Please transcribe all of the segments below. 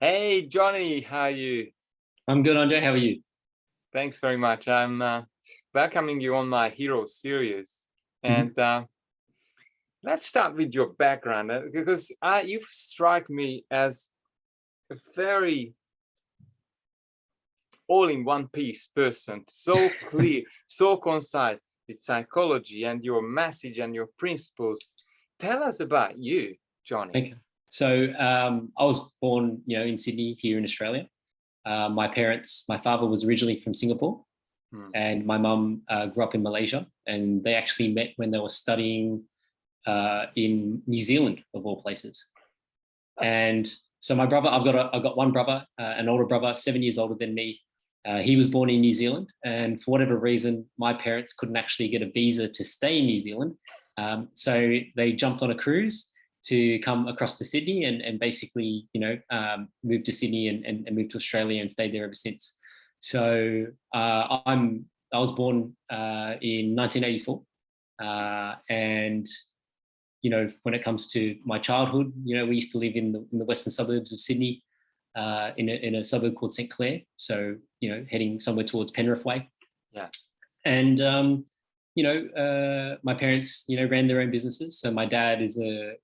Hey, Johnny, how are you? I'm good, Andre. How are you? Thanks very much. I'm welcoming you on my Hero series. Mhm. And let's start with your background because you strike me as a very all in one piece person, so clear, so concise with psychology and your message and your principles. Tell us about you, Johnny. Okay. So I was born, in Sydney here in Australia. My father was originally from Singapore, Hmm. and my mum grew up in Malaysia. And they actually met when they were studying in New Zealand, of all places. And so my brother, I've got one brother, an older brother, 7 years older than me. He was born in New Zealand, and for whatever reason, my parents couldn't actually get a visa to stay in New Zealand. So they jumped on a cruise to come across to Sydney and basically, moved to Sydney and moved to Australia and stayed there ever since. So I was born in 1984, and when it comes to my childhood, we used to live in the western suburbs of Sydney, in a suburb called St Clair. So, heading somewhere towards Penrith Way. Yeah. And, my parents, ran their own businesses. So my dad is a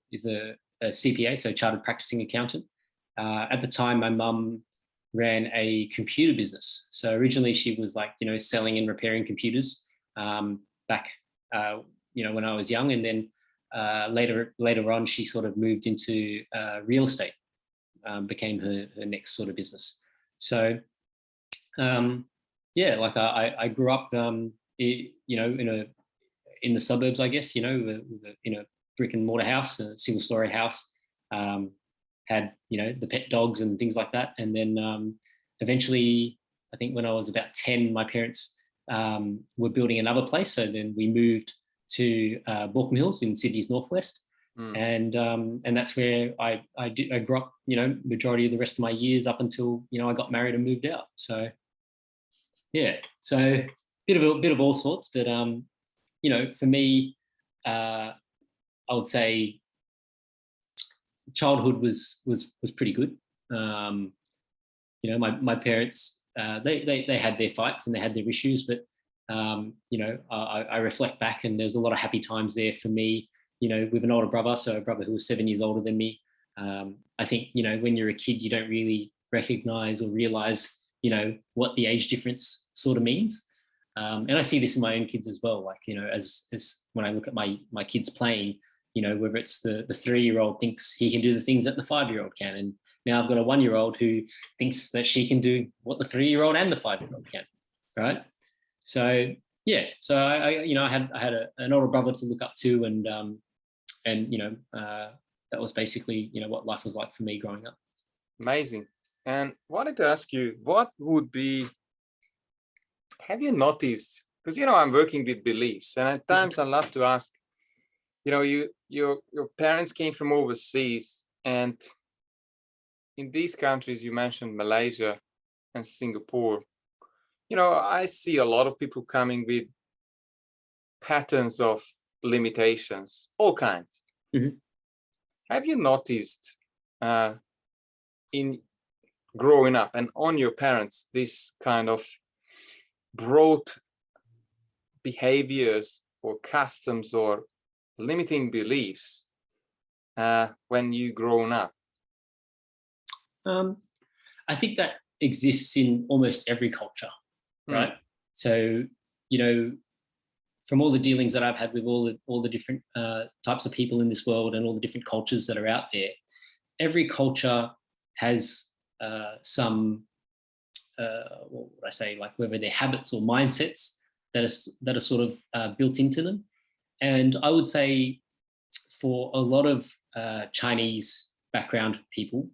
CPA, so chartered practicing accountant. At the time, my mum ran a computer business. So originally she was like, selling and repairing computers back, when I was young. And then later on, she sort of moved into real estate, became her next sort of business. So yeah, like I grew up, in the suburbs, I guess, in a brick and mortar house, a single story house. Um, had the pet dogs and things like that, and then eventually, I think when I was about 10, my parents were building another place. So then we moved to Baulkham Hills in Sydney's northwest, Hmm. and that's where I grew up. Majority of the rest of my years up until I got married and moved out. So yeah, so bit of all sorts, but for me, I would say childhood was pretty good. Um, my parents, they had their fights and they had their issues, but I reflect back and there's a lot of happy times there for me. With an older brother, so a brother who was 7 years older than me. I think when you're a kid, you don't really recognize or realize what the age difference sort of means. And I see this in my own kids as well. Like as when I look at my kids playing, whether it's the 3-year-old thinks he can do the things that the 5-year-old can, and now I've got a 1-year-old who thinks that she can do what the 3-year-old and the 5-year-old can, right? So yeah, so I had an older brother to look up to, and that was basically what life was like for me growing up. Amazing. And wanted to ask you, what would be have you noticed, because I'm working with beliefs, and at Mhm. times I love to ask, your parents came from overseas, and in these countries you mentioned Malaysia and Singapore, I see a lot of people coming with patterns of limitations, all kinds. Mhm. Have you noticed uh, in growing up and on your parents this kind of broad behaviors or customs or limiting beliefs when you grown up? Um, I think that exists in almost every culture, Hmm. right? So, you know, from all the dealings that I've had with all the different types of people in this world and all the different cultures that are out there, every culture has some, what would I say, like whether they're habits or mindsets that are sort of built into them. And I would say for a lot of Chinese background people,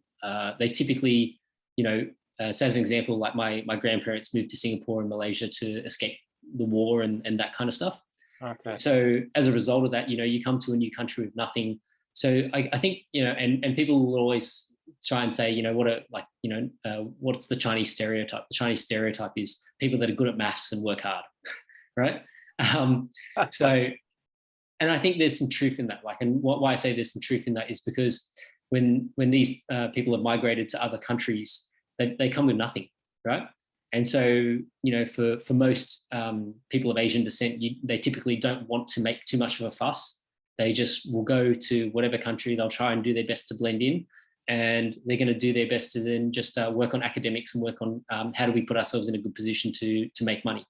they typically, so as an example, like my grandparents moved to Singapore and Malaysia to escape the war and that kind of stuff. Okay. So as a result of that, you come to a new country with nothing. So I think, and people will always try and say, what's the Chinese stereotype? The Chinese stereotype is people that are good at maths and work hard, right? Um, so and I think there's some truth in that. Like, and why I say there's some truth in that is because when these people have migrated to other countries, they come with nothing, right? And so, for most people of Asian descent, they typically don't want to make too much of a fuss. They just will go to whatever country, they'll try and do their best to blend in, and they're going to do their best to then just work on academics and work on how do we put ourselves in a good position to make money,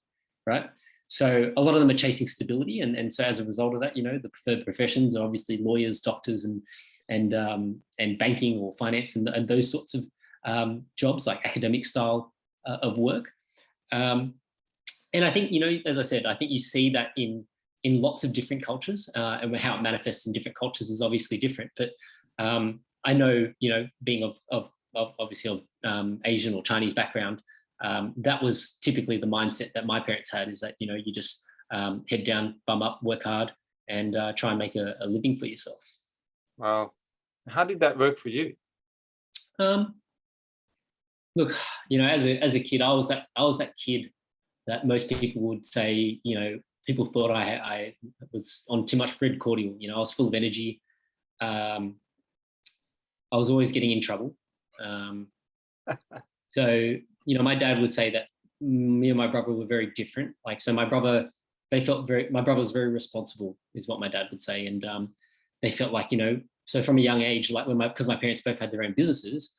right? So a lot of them are chasing stability, and so as a result of that, the preferred professions are obviously lawyers, doctors, and banking or finance, and those sorts of jobs, like academic style of work. And I think, as I said, I think you see that in lots of different cultures, and how it manifests in different cultures is obviously different. But I know, being of obviously of Asian or Chinese background, that was typically the mindset that my parents had, is that, you just head down, bum up, work hard, and try and make a living for yourself. Wow. How did that work for you? Look, as a kid, I was that kid that most people would say, people thought I was on too much bread cordial. I was full of energy. I was always getting in trouble. So, my dad would say that me and my brother were very different. Like, so my brother was very responsible, is what my dad would say. And they felt like, so from a young age, like because my parents both had their own businesses,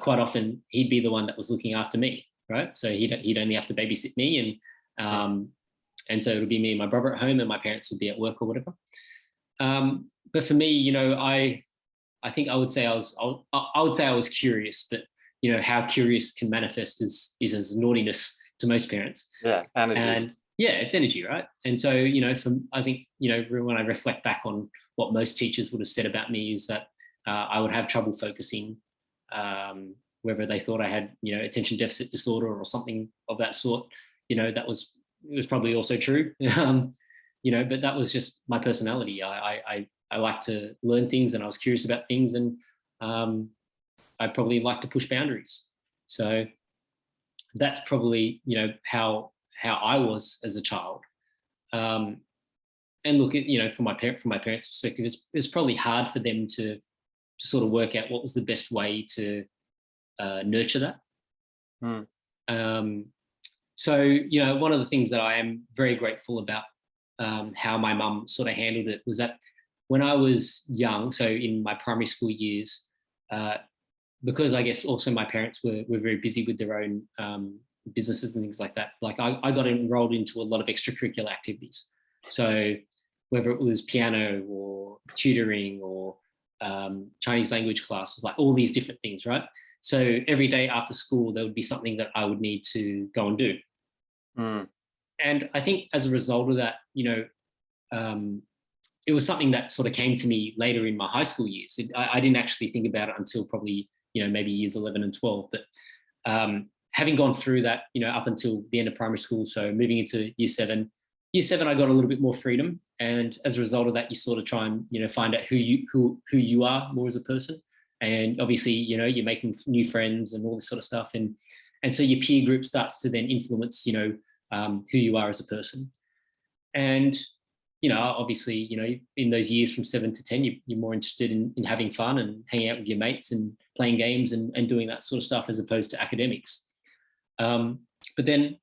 quite often he'd be the one that was looking after me, right? So he'd only have to babysit me, and so it would be me and my brother at home, and my parents would be at work or whatever. But for me, I think I would say I was curious, but how curious can manifest is as naughtiness to most parents. Yeah, energy. And yeah, it's energy, right? And so, I think, when I reflect back on what most teachers would have said about me, is that I would have trouble focusing, whether they thought I had, attention deficit disorder or something of that sort. It was probably also true. But that was just my personality. I like to learn things, and I was curious about things, and I probably like to push boundaries. So that's probably, how I was as a child. And look, from my parents' perspective, it's probably hard for them to sort of work out what was the best way to nurture that. So, one of the things that I am very grateful about, how my mum sort of handled it, was that when I was young, so in my primary school years, because I guess also my parents were very busy with their own businesses and things like that. Like I got enrolled into a lot of extracurricular activities. So whether it was piano or tutoring or Chinese language classes, like all these different things, right? So every day after school, there would be something that I would need to go and do. And I think as a result of that, it was something that sort of came to me later in my high school years. I didn't actually think about it until probably, maybe years 11 and 12. But having gone through that, up until the end of primary school, so moving into year 7, I got a little bit more freedom. And as a result of that, you sort of try and, find out who you are more as a person. And obviously, you're making new friends and all this sort of stuff. And so your peer group starts to then influence, who you are as a person. And, obviously, in those years from 7 to 10, you're more interested in having fun and hanging out with your mates and playing games and doing that sort of stuff, as opposed to academics. But then,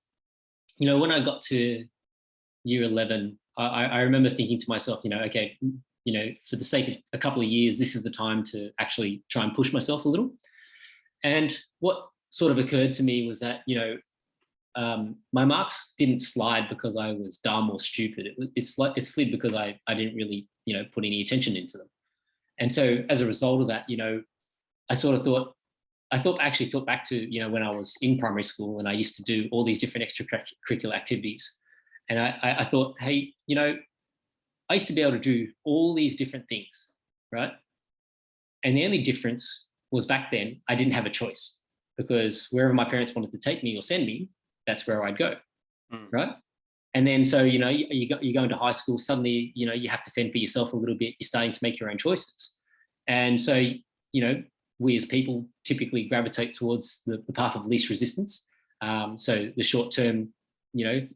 when I got to year 11, I remember thinking to myself, okay, for the sake of a couple of years, this is the time to actually try and push myself a little. And what sort of occurred to me was that, my marks didn't slide because I was dumb or stupid. It slid because I didn't really, put any attention into them. And so as a result of that, I sort of thought back to, when I was in primary school and I used to do all these different extracurricular activities. And I thought, hey, I used to be able to do all these different things, right? And the only difference was, back then, I didn't have a choice, because wherever my parents wanted to take me or send me, that's where I'd go, right? And then, so, you go into high school, suddenly, you have to fend for yourself a little bit. You're starting to make your own choices. And so, we as people typically gravitate towards the path of least resistance. So the short-term,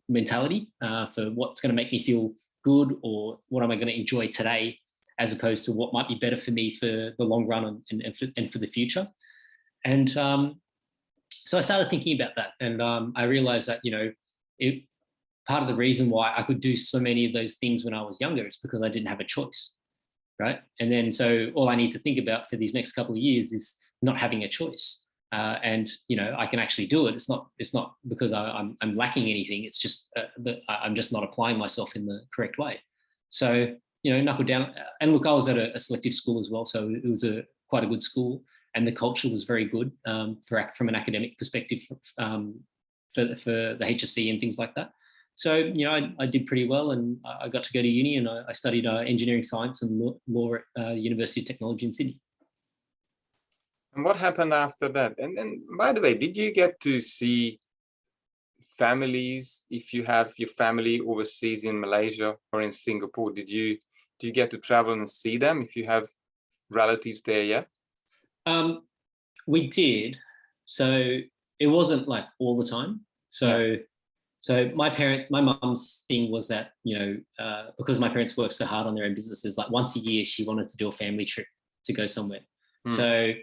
mentality for what's going to make me feel good, or what am I going to enjoy today, as opposed to what might be better for me for the long run and for the future. And so I started thinking about that, and I realized that, part of the reason why I could do so many of those things when I was younger is because I didn't have a choice, right? And then so all I need to think about for these next couple of years is not having a choice. And I can actually do it. It's not because I'm lacking anything. It's just that I'm just not applying myself in the correct way. So knuckle down. And look, I was at a selective school as well, so it was quite a good school, and the culture was very good from an academic perspective for the HSC and things like that. So I did pretty well, and I got to go to uni, and I studied engineering science and law at University of Technology in Sydney. And what happened after that? And then, by the way, did you get to see families, if you have your family overseas in Malaysia or in Singapore? Do you get to travel and see them if you have relatives there yet? We did. So it wasn't like all the time. So my mum's thing was that, because my parents worked so hard on their own businesses, like once a year she wanted to do a family trip to go somewhere. So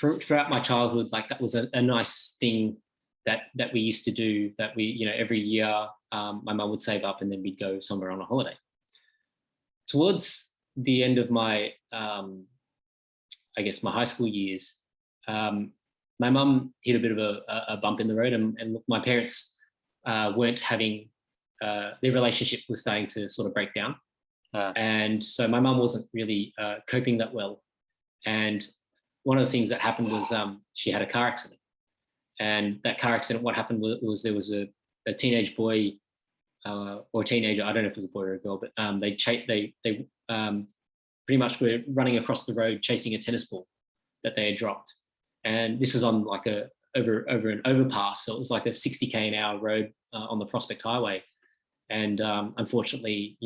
throughout my childhood, like that was a nice thing that we used to do, that we, every year my mum would save up and then we'd go somewhere on a holiday. Towards the end of my, I guess my high school years, my mum hit a bit of a bump in the road, and my parents weren't having, their relationship was starting to sort of break down. And so my mum wasn't really coping that well. And one of the things that happened was she had a car accident. And that car accident, what happened was there was a teenage boy or teenager, I don't know if it was a boy or a girl, but they pretty much were running across the road chasing a tennis ball that they had dropped. And this is on like over an overpass, so it was like a 60k an hour road on the Prospect Highway. And unfortunately,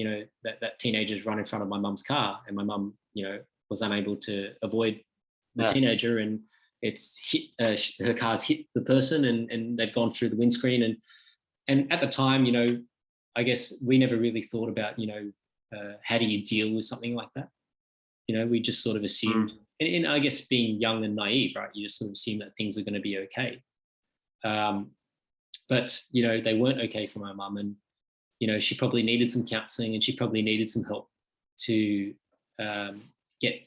that teenager's run in front of my mum's car, and my mum, was unable to avoid the teenager, and it's hit, her car's hit the person, and they've gone through the windscreen. And at the time, I guess we never really thought about, how do you deal with something like that? We just sort of assumed, and I guess being young and naive, right? You just sort of assume that things are going to be okay. But, they weren't okay for my mum, and, she probably needed some counselling, and she probably needed some help to get,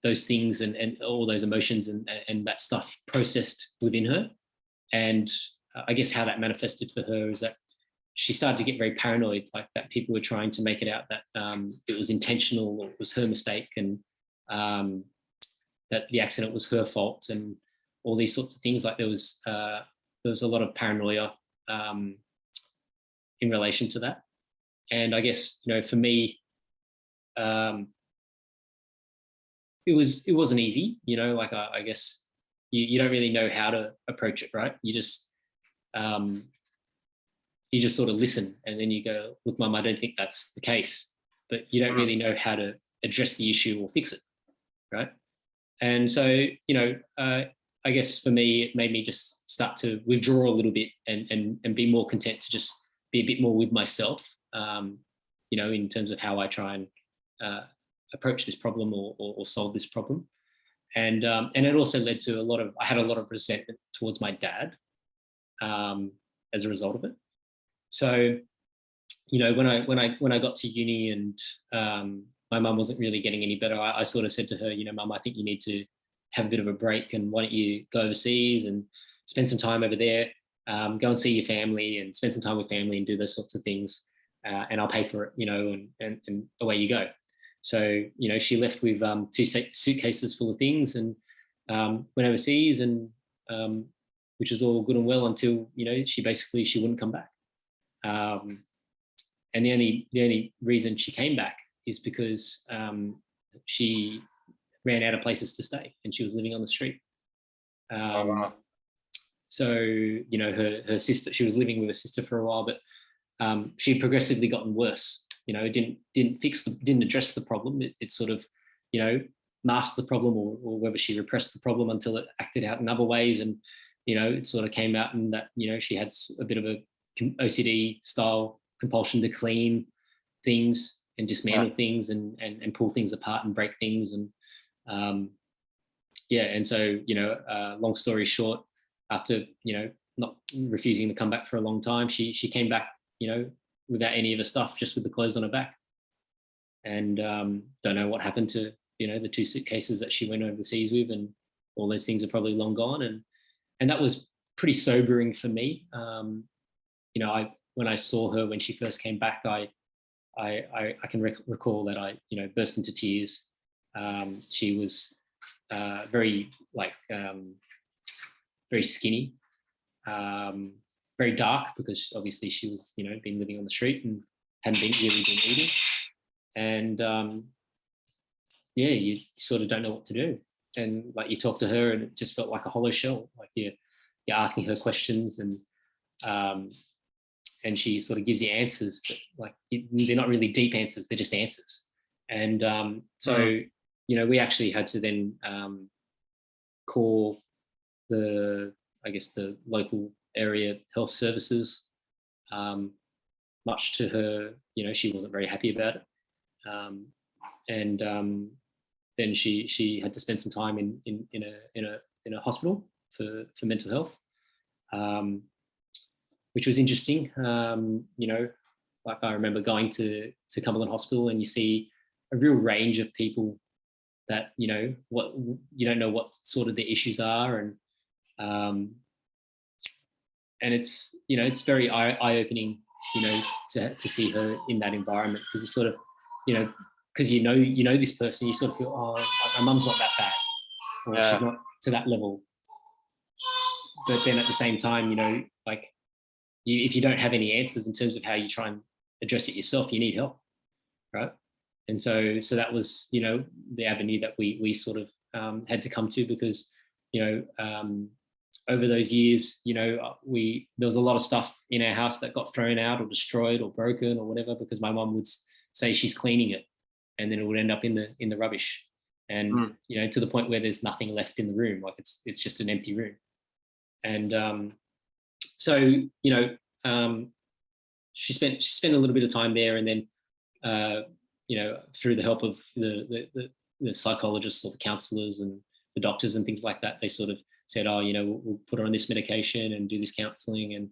those things and all those emotions and that stuff processed within her. And I guess how that manifested for her is that she started to get very paranoid, like that people were trying to make it out that it was intentional, or it was her mistake, and that the accident was her fault, and all these sorts of things. Like there was a lot of paranoia in relation to that. And I guess, for me, it wasn't easy, like I guess you don't really know how to approach it, right? You just sort of listen, and then you go, look, Mum, I don't think that's the case, but you don't really know how to address the issue or fix it, right? And so, I guess for me, it made me just start to withdraw a little bit and be more content to just be a bit more with myself, in terms of how I try and approach this problem or solve this problem. And it also led to I had a lot of resentment towards my dad as a result of it. So, when I got to uni and my mum wasn't really getting any better, I sort of said to her, Mum, I think you need to have a bit of a break, and why don't you go overseas and spend some time over there, go and see your family and spend some time with family and do those sorts of things, and I'll pay for it, and away you go. So, she left with 2 suitcases full of things and went overseas, and which was all good and well until, she wouldn't come back. And the only reason she came back is because she ran out of places to stay, and she was living on the street. So, her sister, she was living with her sister for a while, but she'd progressively gotten worse. Didn't address the problem. It sort of, masked the problem, or whether she repressed the problem until it acted out in other ways. And, it sort of came out in that, she had a bit of a OCD style compulsion to clean things. dismantle things and pull things apart and break things. And and so, long story short, after, not refusing to come back for a long time, she came back, without any of her stuff, just with the clothes on her back. And don't know what happened to, the 2 suitcases that she went overseas with, and all those things are probably long gone. And that was pretty sobering for me. When I saw her when she first came back, I can recall that I, burst into tears. She was very very skinny, very dark, because obviously she was, been living on the street and hadn't really been eating. And you sort of don't know what to do. And like, you talk to her and it just felt like a hollow shell. Like you're asking her questions, and she sort of gives you answers, but like they're not really deep answers, they're just answers. And we actually had to then call the local area health services, much to her, she wasn't very happy about it. Then she had to spend some time in a hospital for mental health, which was interesting. Like I remember going to Cumberland Hospital, and you see a real range of people that, what you don't know what sort of the issues are. And it's, it's very eye-opening, to see her in that environment, because it's sort of, because this person, you sort of feel, oh, my mum's not that bad, or she's not to that level. But then at the same time, like, if you don't have any answers in terms of how you try and address it yourself, you need help, right? And so that was, the avenue that we sort of had to come to, because, over those years, there was a lot of stuff in our house that got thrown out or destroyed or broken or whatever, because my mum would say she's cleaning it, and then it would end up in the rubbish, and to the point where there's nothing left in the room, like it's just an empty room. And she spent a little bit of time there, and then through the help of the psychologists or the counselors and the doctors and things like that, they sort of said, oh, we'll put her on this medication and do this counseling, and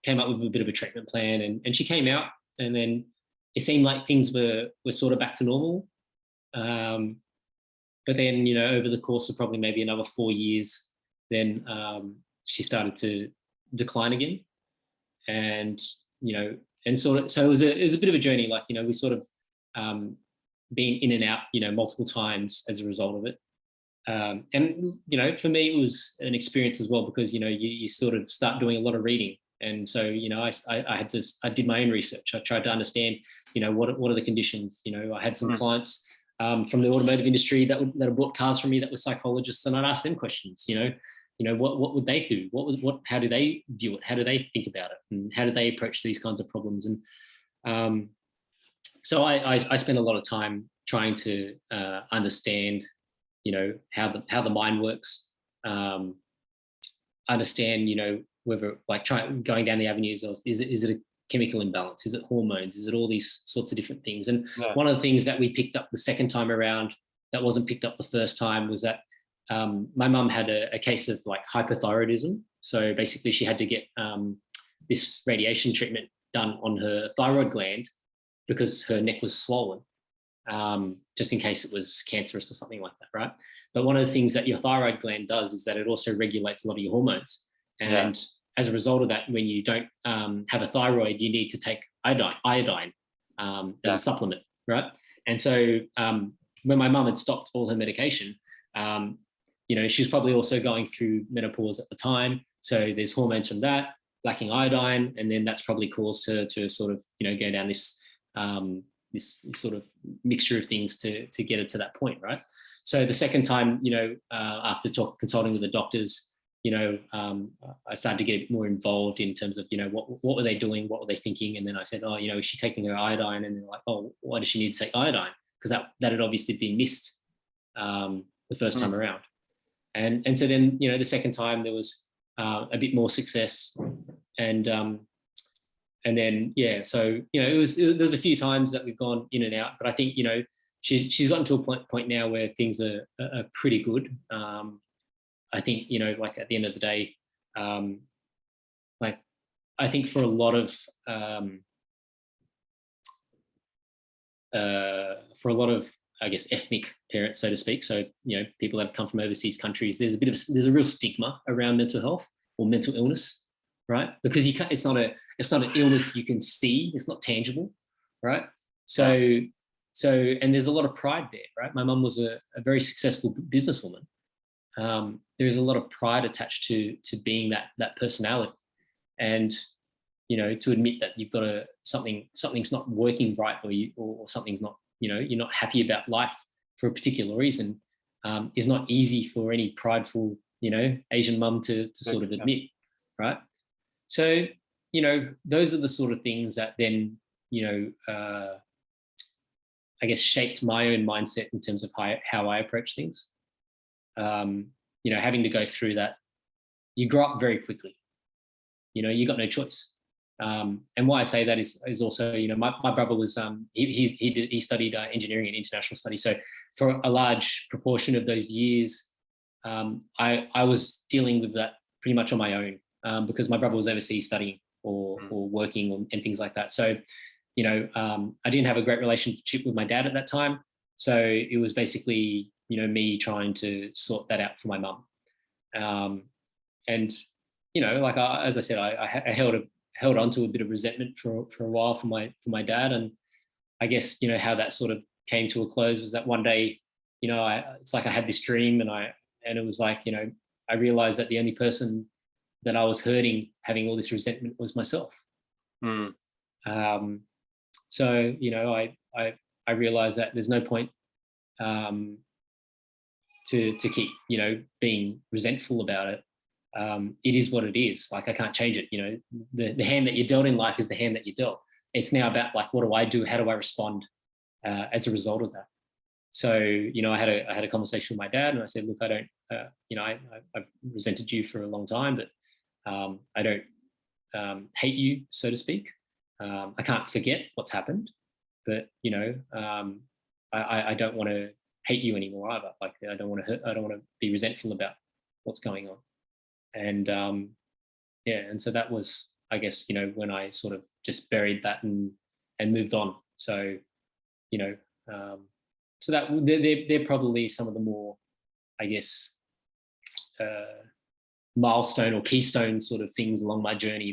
came up with a bit of a treatment plan. And she came out, and then it seemed like things were sort of back to normal. But then, over the course of probably maybe another 4 years, then she started to decline again. And, so it was a bit of a journey. Like, we sort of been in and out, multiple times as a result of it. And, for me, it was an experience as well, because, you sort of start doing a lot of reading. And so, I did my own research. I tried to understand, what are the conditions. I had some clients from the automotive industry that had bought cars from me that were psychologists, and I'd ask them questions, what would they do? How do they view it? How do they think about it? And how do they approach these kinds of problems? And so I spent a lot of time trying to understand, how the mind works, understand, whether going down the avenues of, is it a chemical imbalance? Is it hormones? Is it all these sorts of different things? And one of the things that we picked up the second time around that wasn't picked up the first time was that my mum had a case of like hypothyroidism. So basically she had to get this radiation treatment done on her thyroid gland, because her neck was swollen, just in case it was cancerous or something like that, right? But one of the things that your thyroid gland does is that it also regulates a lot of your hormones. And as a result of that, when you don't have a thyroid, you need to take iodine as a supplement, right? And so when my mum had stopped all her medication, she's probably also going through menopause at the time. So there's hormones from that, lacking iodine, and then that's probably caused her to sort of, go down this sort of mixture of things to get her to that point, right? So the second time, after consulting with the doctors, I started to get a bit more involved in terms of, what were they doing? What were they thinking? And then I said, oh, is she taking her iodine? And they're like, oh, why does she need to take iodine? Because that had obviously been missed the first time around. And so then, the second time there was a bit more success. And and then so there was a few times that we've gone in and out, but I think she's gotten to a point now where things are pretty good. I think like at the end of the day, like I think for a lot of I guess ethnic parents, so to speak. So people that have come from overseas countries. There's a real stigma around mental health or mental illness, right? Because you can't. It's not an illness you can see. It's not tangible, right? So and there's a lot of pride there, right? My mum was a very successful businesswoman. There's a lot of pride attached to being that personality, and to admit that you've got something's not working right, or something's not, you're not happy about life for a particular reason, is not easy for any prideful, Asian mum to sort of admit, right? So, those are the sort of things that then, I guess shaped my own mindset in terms of how I approach things. Having to go through that, you grow up very quickly. You got no choice. And why I say that is also, my brother was he studied engineering and international studies. So for a large proportion of those years, I was dealing with that pretty much on my own, because my brother was overseas studying or working and things like that. So I didn't have a great relationship with my dad at that time. So it was basically me trying to sort that out for my mum. And like as I said, I held on to a bit of resentment for a while for my dad. And I guess how that sort of came to a close was that one day, it's like I had this dream, and it was like, I realized that the only person that I was hurting having all this resentment was myself. So I realized that there's no point to keep being resentful about it. It is what it is. Like I can't change it. The hand that you're dealt in life is the hand that you're dealt. It's now about like, what do I do? How do I respond as a result of that? So I had a conversation with my dad, and I said, look, I don't, I've resented you for a long time, but I don't hate you, so to speak. I can't forget what's happened, but I don't want to hate you anymore either. Like I don't want to be resentful about what's going on. And and so that was, I guess, when I sort of just buried that and moved on. So so that they're probably some of the more, I guess, milestone or keystone sort of things along my journey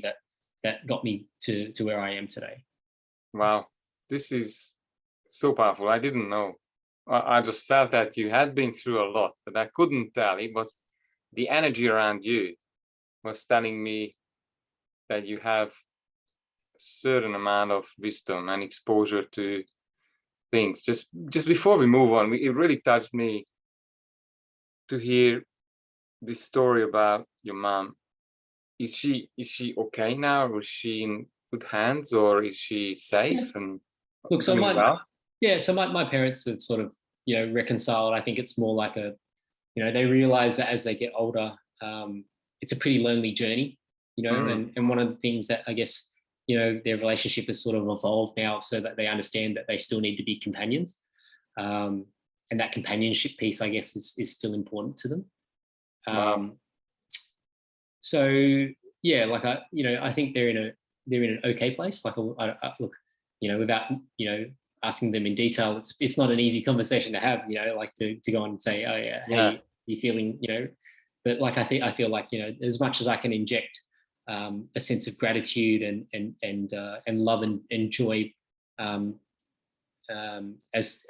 that got me to where I am today. Wow, this is so powerful. I didn't know. I just felt that you had been through a lot, but I couldn't tell. It was the energy around you was telling me that you have a certain amount of wisdom and exposure to things. Just before we move on, it really touched me to hear this story about your mom. Is she okay now, or is she in good hands, or is she safe and Look, so doing well? so my parents have sort of reconciled. I think it's more like they realize that as they get older, it's a pretty lonely journey, and one of the things that I guess their relationship has sort of evolved now, so that they understand that they still need to be companions, and that companionship piece, I guess, is still important to them. Wow. So like I think they're in an okay place. Like I look, without asking them in detail, it's not an easy conversation to have. Like to go on and say, oh yeah, hey, you feeling, but like I feel like as much as I can inject a sense of gratitude and love and joy as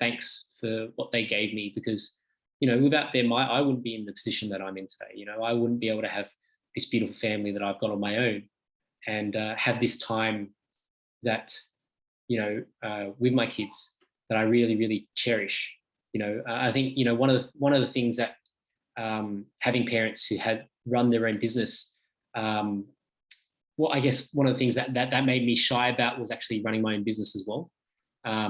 thanks for what they gave me, because without them I wouldn't be in the position that I'm in today. I wouldn't be able to have this beautiful family that I've got on my own, and have this time that with my kids that I really, really cherish. I think one of the things that having parents who had run their own business, I guess one of the things that made me shy about was actually running my own business as well,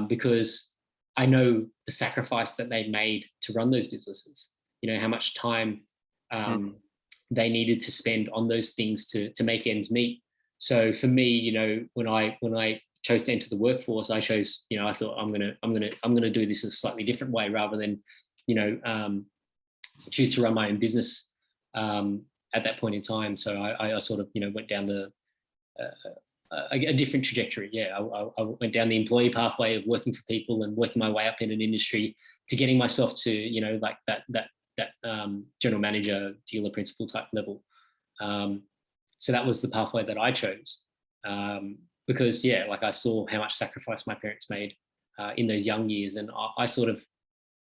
because I know the sacrifice that they made to run those businesses. How much time they needed to spend on those things to make ends meet. So for me, when I chose to enter the workforce, I chose, I thought I'm gonna do this in a slightly different way rather than, choose to run my own business at that point in time. So I sort of, went down a different trajectory. Yeah, I went down the employee pathway of working for people and working my way up in an industry to getting myself to, like that general manager, dealer, principal type level. So that was the pathway that I chose because, yeah, like I saw how much sacrifice my parents made in those young years, and I sort of,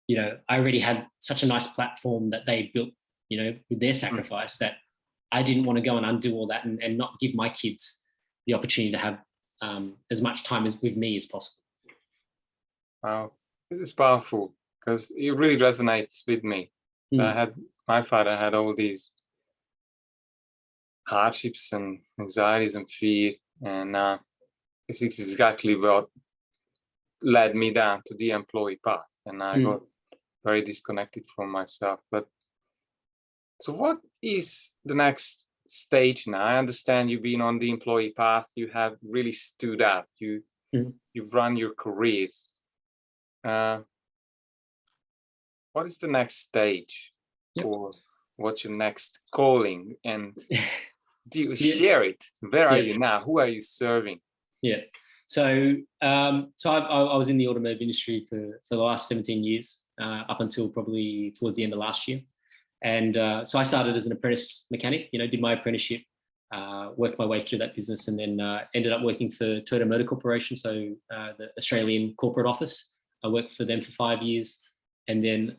I already had such a nice platform that they built, with their sacrifice, that I didn't want to go and undo all that and not give my kids the opportunity to have as much time with me as possible. Wow, this is powerful because it really resonates with me. So my father had all these hardships and anxieties and fear, and this is exactly what led me down to the employee path, and I got very disconnected from myself. But so what is the next stage now? I understand you've been on the employee path, you have really stood out, you've run your careers. What is the next stage? Yep. Or what's your next calling? And do you share it? Where are you now? Who are you serving? Yeah. So I was in the automotive industry for the last 17 years, up until probably towards the end of last year. And so I started as an apprentice mechanic, did my apprenticeship, worked my way through that business, and then ended up working for Toyota Motor Corporation, so the Australian corporate office. I worked for them for 5 years. And then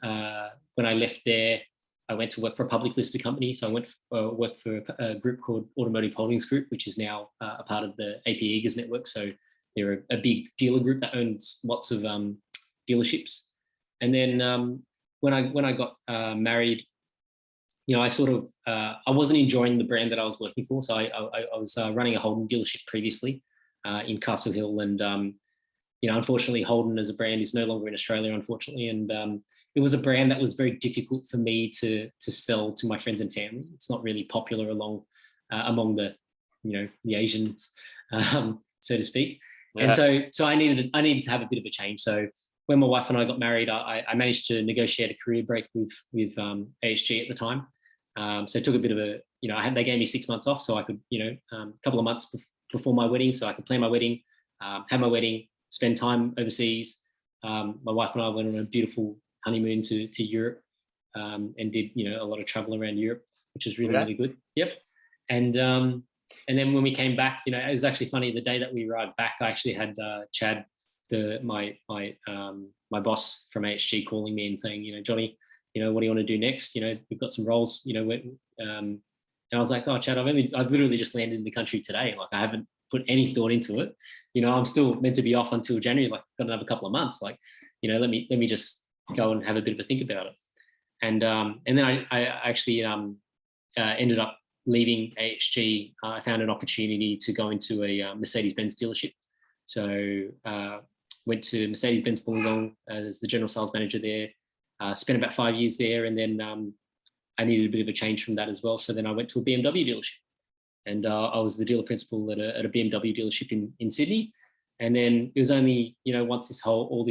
when I left there, I went to work for a public listed company. So I went work for a group called Automotive Holdings Group, which is now a part of the AP Eagers network. So they're a big dealer group that owns lots of dealerships. And then when I got married, I sort of I wasn't enjoying the brand that I was working for. So I was running a Holden dealership previously in Castle Hill, and unfortunately, Holden as a brand is no longer in Australia, unfortunately, and it was a brand that was very difficult for me to sell to my friends and family. It's not really popular among the the Asians, so to speak. Yeah. And so I needed to have a bit of a change. So when my wife and I got married, I managed to negotiate a career break with ASG at the time. So it took a bit of they gave me 6 months off, so I could a couple of months before my wedding, so I could plan my wedding, have my wedding, spend time overseas. My wife and I went on a beautiful honeymoon to Europe, and did a lot of travel around Europe, which is really good. Yep. And then when we came back, it was actually funny. The day that we arrived back, I actually had Chad, my boss from AHG, calling me and saying, Johnny, what do you want to do next? We've got some roles. And I was like, oh, Chad, I've literally just landed in the country today. Like, I haven't put any thought into it. I'm still meant to be off until January. Like, got another couple of months. Like, let me just go and have a bit of a think about it. And then I actually ended up leaving AHG. I found an opportunity to go into a Mercedes-Benz dealership. So went to Mercedes-Benz Wollongong as the general sales manager there. Spent about 5 years there, and then I needed a bit of a change from that as well. So then I went to a BMW dealership, and I was the dealer principal at a BMW dealership in Sydney. And then it was only once the whole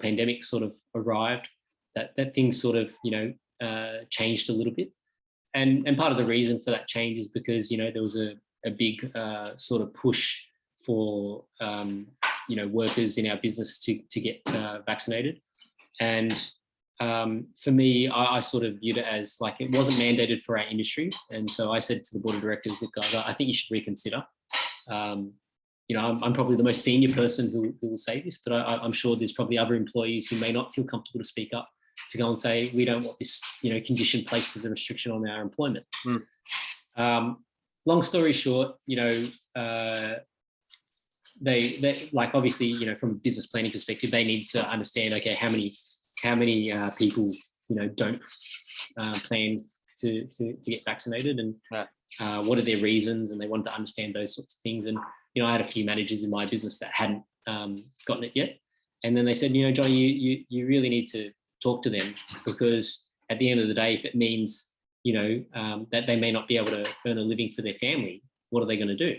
pandemic sort of arrived that things sort of changed a little bit. And part of the reason for that change is because there was a big sort of push for workers in our business to get vaccinated. And for me, I sort of viewed it as like it wasn't mandated for our industry. And so I said to the board of directors, look, guys, I think you should reconsider. I'm probably the most senior person who will say this, but I'm sure there's probably other employees who may not feel comfortable to speak up, to go and say, we don't want this condition placed as a restriction on our employment. Long story short, they like, obviously, from a business planning perspective, they need to understand, okay, how many people don't plan to get vaccinated, and what are their reasons, and they wanted to understand those sorts of things. And I had a few managers in my business that hadn't gotten it yet, and then they said, Johnny, you really need to talk to them, because at the end of the day, if it means that they may not be able to earn a living for their family, what are they going to do?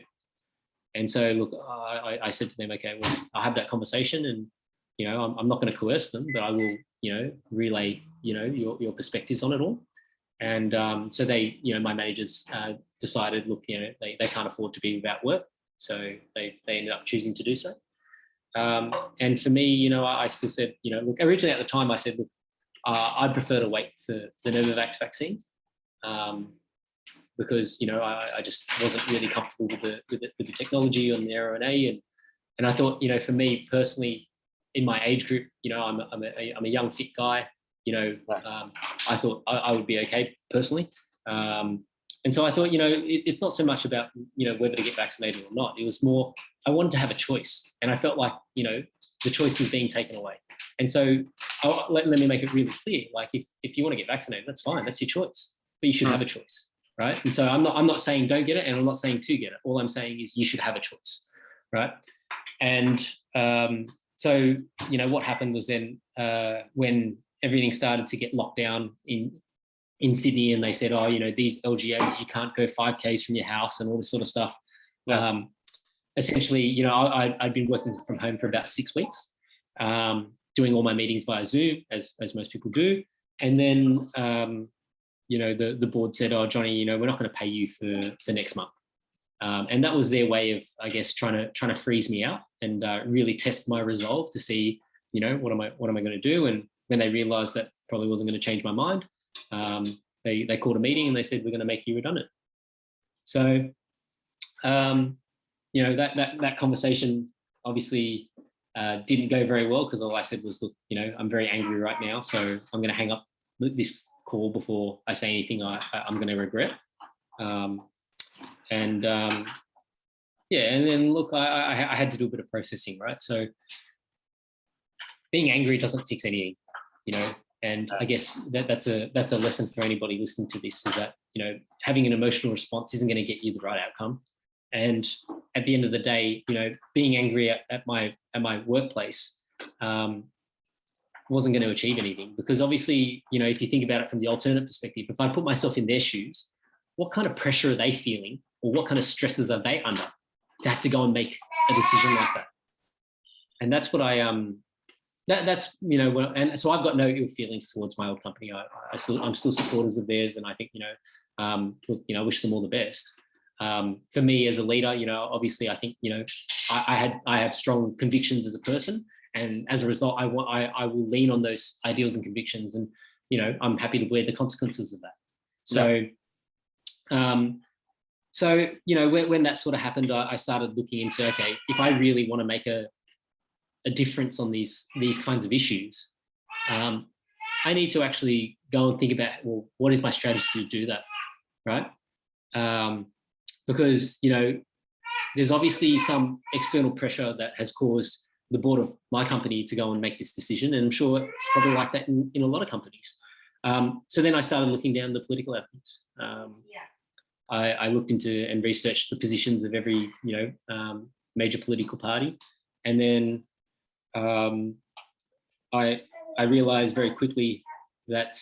And so, look, I said to them, okay, well, I'll have that conversation, and I'm not going to coerce them, but I will, relay, your perspectives on it all. And so they, my managers decided, look, they can't afford to be without work, so they ended up choosing to do so. And for me, I still said, look, originally at the time I said, look, I'd prefer to wait for the Novavax vaccine. Because I just wasn't really comfortable with the technology on the RNA, and I thought, for me personally, in my age group, I'm a young fit guy. I thought I would be okay personally, and so I thought, it's not so much about whether to get vaccinated or not. It was more I wanted to have a choice, and I felt like the choice was being taken away. And so let me make it really clear: like if you want to get vaccinated, that's fine, that's your choice, but you should have a choice. Right. And so I'm not saying don't get it, and I'm not saying to get it. All I'm saying is you should have a choice. Right. And so, what happened was then when everything started to get locked down in Sydney, and they said, oh, these LGAs, you can't go 5Ks from your house and all this sort of stuff. Yeah. Essentially, I'd been working from home for about 6 weeks, doing all my meetings via Zoom, as most people do. And then, the board said, oh, Johnny, we're not going to pay you for next month. And that was their way of, I guess, trying to freeze me out and really test my resolve to see, what am I going to do? And when they realized that probably wasn't going to change my mind, they called a meeting and they said, we're going to make you redundant. So, that conversation obviously didn't go very well, because all I said was, look, I'm very angry right now, so I'm going to hang up this call before I say anything I'm going to regret. And then look, I had to do a bit of processing, right? So being angry doesn't fix anything, and I guess that's a lesson for anybody listening to this, is that, having an emotional response isn't going to get you the right outcome. And at the end of the day, being angry at my workplace wasn't going to achieve anything, because obviously, if you think about it from the alternate perspective, if I put myself in their shoes, what kind of pressure are they feeling, or what kind of stresses are they under to have to go and make a decision like that? And that's what and so I've got no ill feelings towards my old company. I'm still supporters of theirs, and I think, I wish them all the best. For me as a leader, obviously I think, I have strong convictions as a person, and as a result, I will lean on those ideals and convictions, and I'm happy to bear the consequences of that. So, when that sort of happened, I started looking into, okay, if I really want to make a difference on these kinds of issues, I need to actually go and think about, well, what is my strategy to do that, right? Because there's obviously some external pressure that has caused the board of my company to go and make this decision. And I'm sure it's probably like that in a lot of companies. So then I started looking down the political avenues. I looked into and researched the positions of every, major political party. And then I realized very quickly that,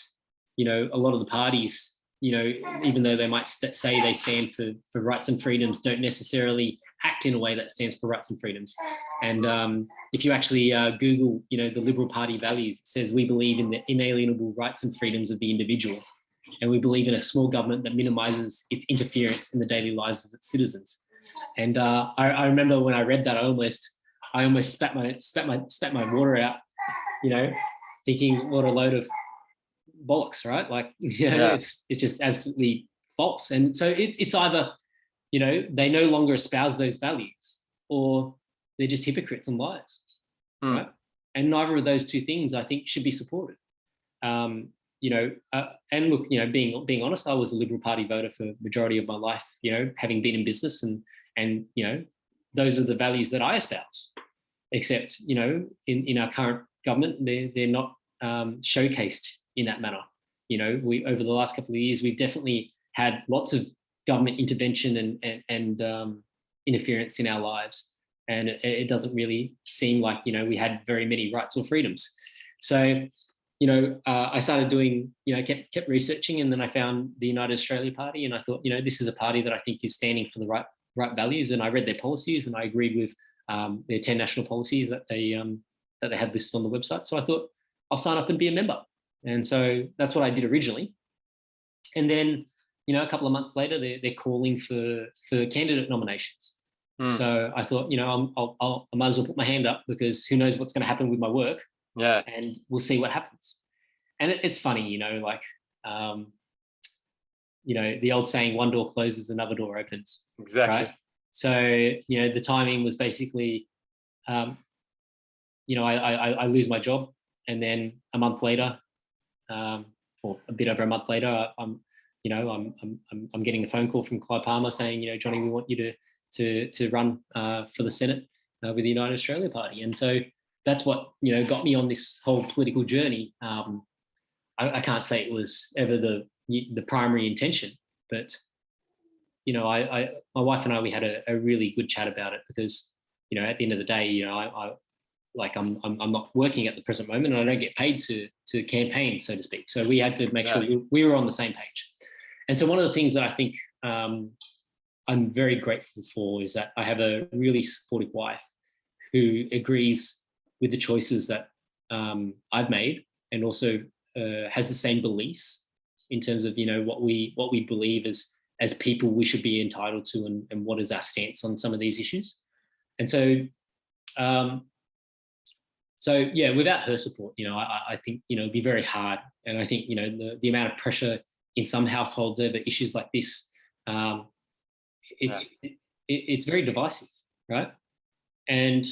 a lot of the parties, even though they might say they stand for rights and freedoms, don't necessarily act in a way that stands for rights and freedoms. And if you actually Google, the Liberal Party values, it says we believe in the inalienable rights and freedoms of the individual, and we believe in a small government that minimises its interference in the daily lives of its citizens. And I remember when I read that, I almost spat my water out, thinking what a load of bollocks, right? Like, it's just absolutely false. And so it's either, they no longer espouse those values, or they're just hypocrites and liars, right? And neither of those two things, I think, should be supported. And look, being honest, I was a Liberal Party voter for the majority of my life, having been in business, and those are the values that I espouse. Except, in our current government, they're not showcased in that manner. We, over the last couple of years, we've definitely had lots of government intervention and interference in our lives, and it doesn't really seem like we had very many rights or freedoms. So I started doing, kept researching, and then I found the United Australia Party, and I thought, this is a party that I think is standing for the right values. And I read their policies, and I agreed with their 10 national policies that they had listed on the website. So I thought I'll sign up and be a member. And so that's what I did originally. And then, a couple of months later, they're calling for candidate nominations. So I thought, I might as well put my hand up, because who knows what's going to happen with my work. Yeah. And we'll see what happens. And it's funny, the old saying, one door closes, another door opens. Exactly. Right? So, the timing was basically, I lose my job, and then a month later, or a bit over a month later, I'm getting a phone call from Clive Palmer saying, Johnny, we want you to run for the Senate with the United Australia Party. And so that's what got me on this whole political journey. I can't say it was ever the primary intention, but my wife and I, we had a really good chat about it, because at the end of the day, I'm not working at the present moment, and I don't get paid to campaign, so to speak. So we had to make sure we were on the same page. And so one of the things that I think I'm very grateful for is that I have a really supportive wife who agrees with the choices that I've made, and also has the same beliefs in terms of what we believe as people we should be entitled to, and what is our stance on some of these issues. And so without her support, I think it'd be very hard. And I think the amount of pressure in some households over issues like this, it's very divisive, right? And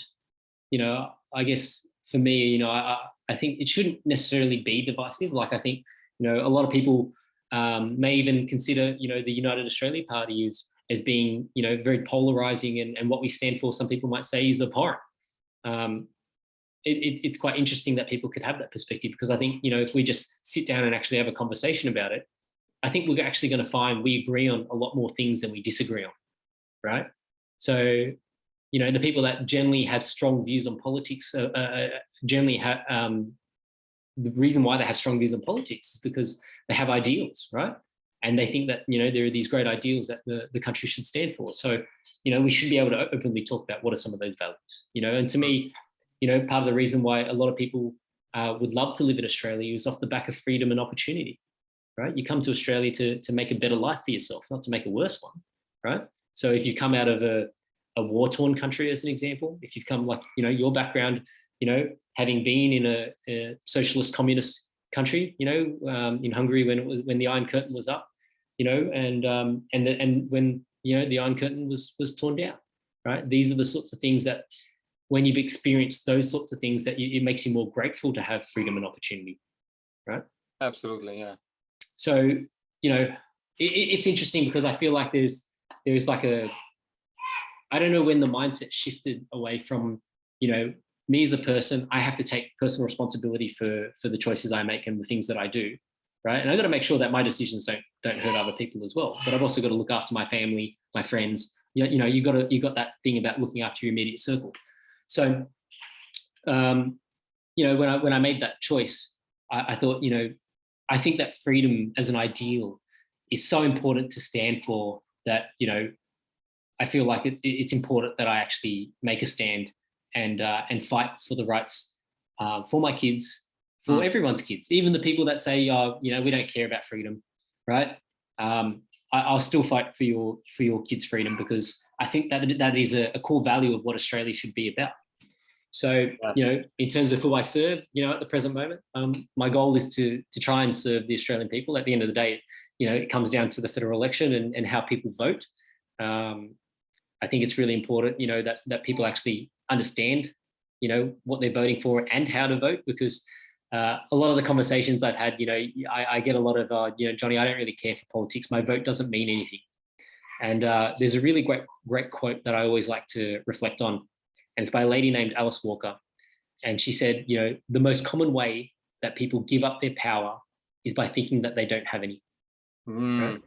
I guess for me, I think it shouldn't necessarily be divisive. Like, I think a lot of people may even consider the United Australia Party as being very polarizing, and what we stand for, some people might say, is abhorrent. It's quite interesting that people could have that perspective, because I think if we just sit down and actually have a conversation about it, I think we're actually going to find we agree on a lot more things than we disagree on, right? So the people that generally have strong views on politics generally have the reason why they have strong views on politics is because they have ideals, right? And they think that there are these great ideals that the country should stand for. So we should be able to openly talk about what are some of those values. And to me, part of the reason why a lot of people would love to live in Australia is off the back of freedom and opportunity, right? You come to Australia to make a better life for yourself, not to make a worse one, right? So if you come out of a war-torn country, as an example, if you've come like your background, having been in a socialist communist country, in Hungary when the Iron Curtain was up, and when the Iron Curtain was torn down, right? These are the sorts of things that, when you've experienced those sorts of things, that it makes you more grateful to have freedom and opportunity, right? Absolutely, yeah. So it's interesting, because I feel like there's like I don't know when the mindset shifted away from me as a person. I have to take personal responsibility for the choices I make and the things that I do, right? And I've got to make sure that my decisions don't hurt other people as well. But I've also got to look after my family, my friends. You got that thing about looking after your immediate circle. So when I made that choice, I thought, I think that freedom as an ideal is so important to stand for, that I feel like it's important that I actually make a stand and fight for the rights for my kids, for everyone's kids, even the people that say, we don't care about freedom, right? I'll still fight for your kids' freedom, because I think that is a core value of what Australia should be about. So, in terms of who I serve, at the present moment, my goal is to try and serve the Australian people. At the end of the day, it comes down to the federal election and how people vote. I think it's really important, that people actually understand, what they're voting for and how to vote, because a lot of the conversations I've had, I get a lot of, Johnny, I don't really care for politics. My vote doesn't mean anything. And there's a really great quote that I always like to reflect on. And it's by a lady named Alice Walker. And she said, the most common way that people give up their power is by thinking that they don't have any. Right?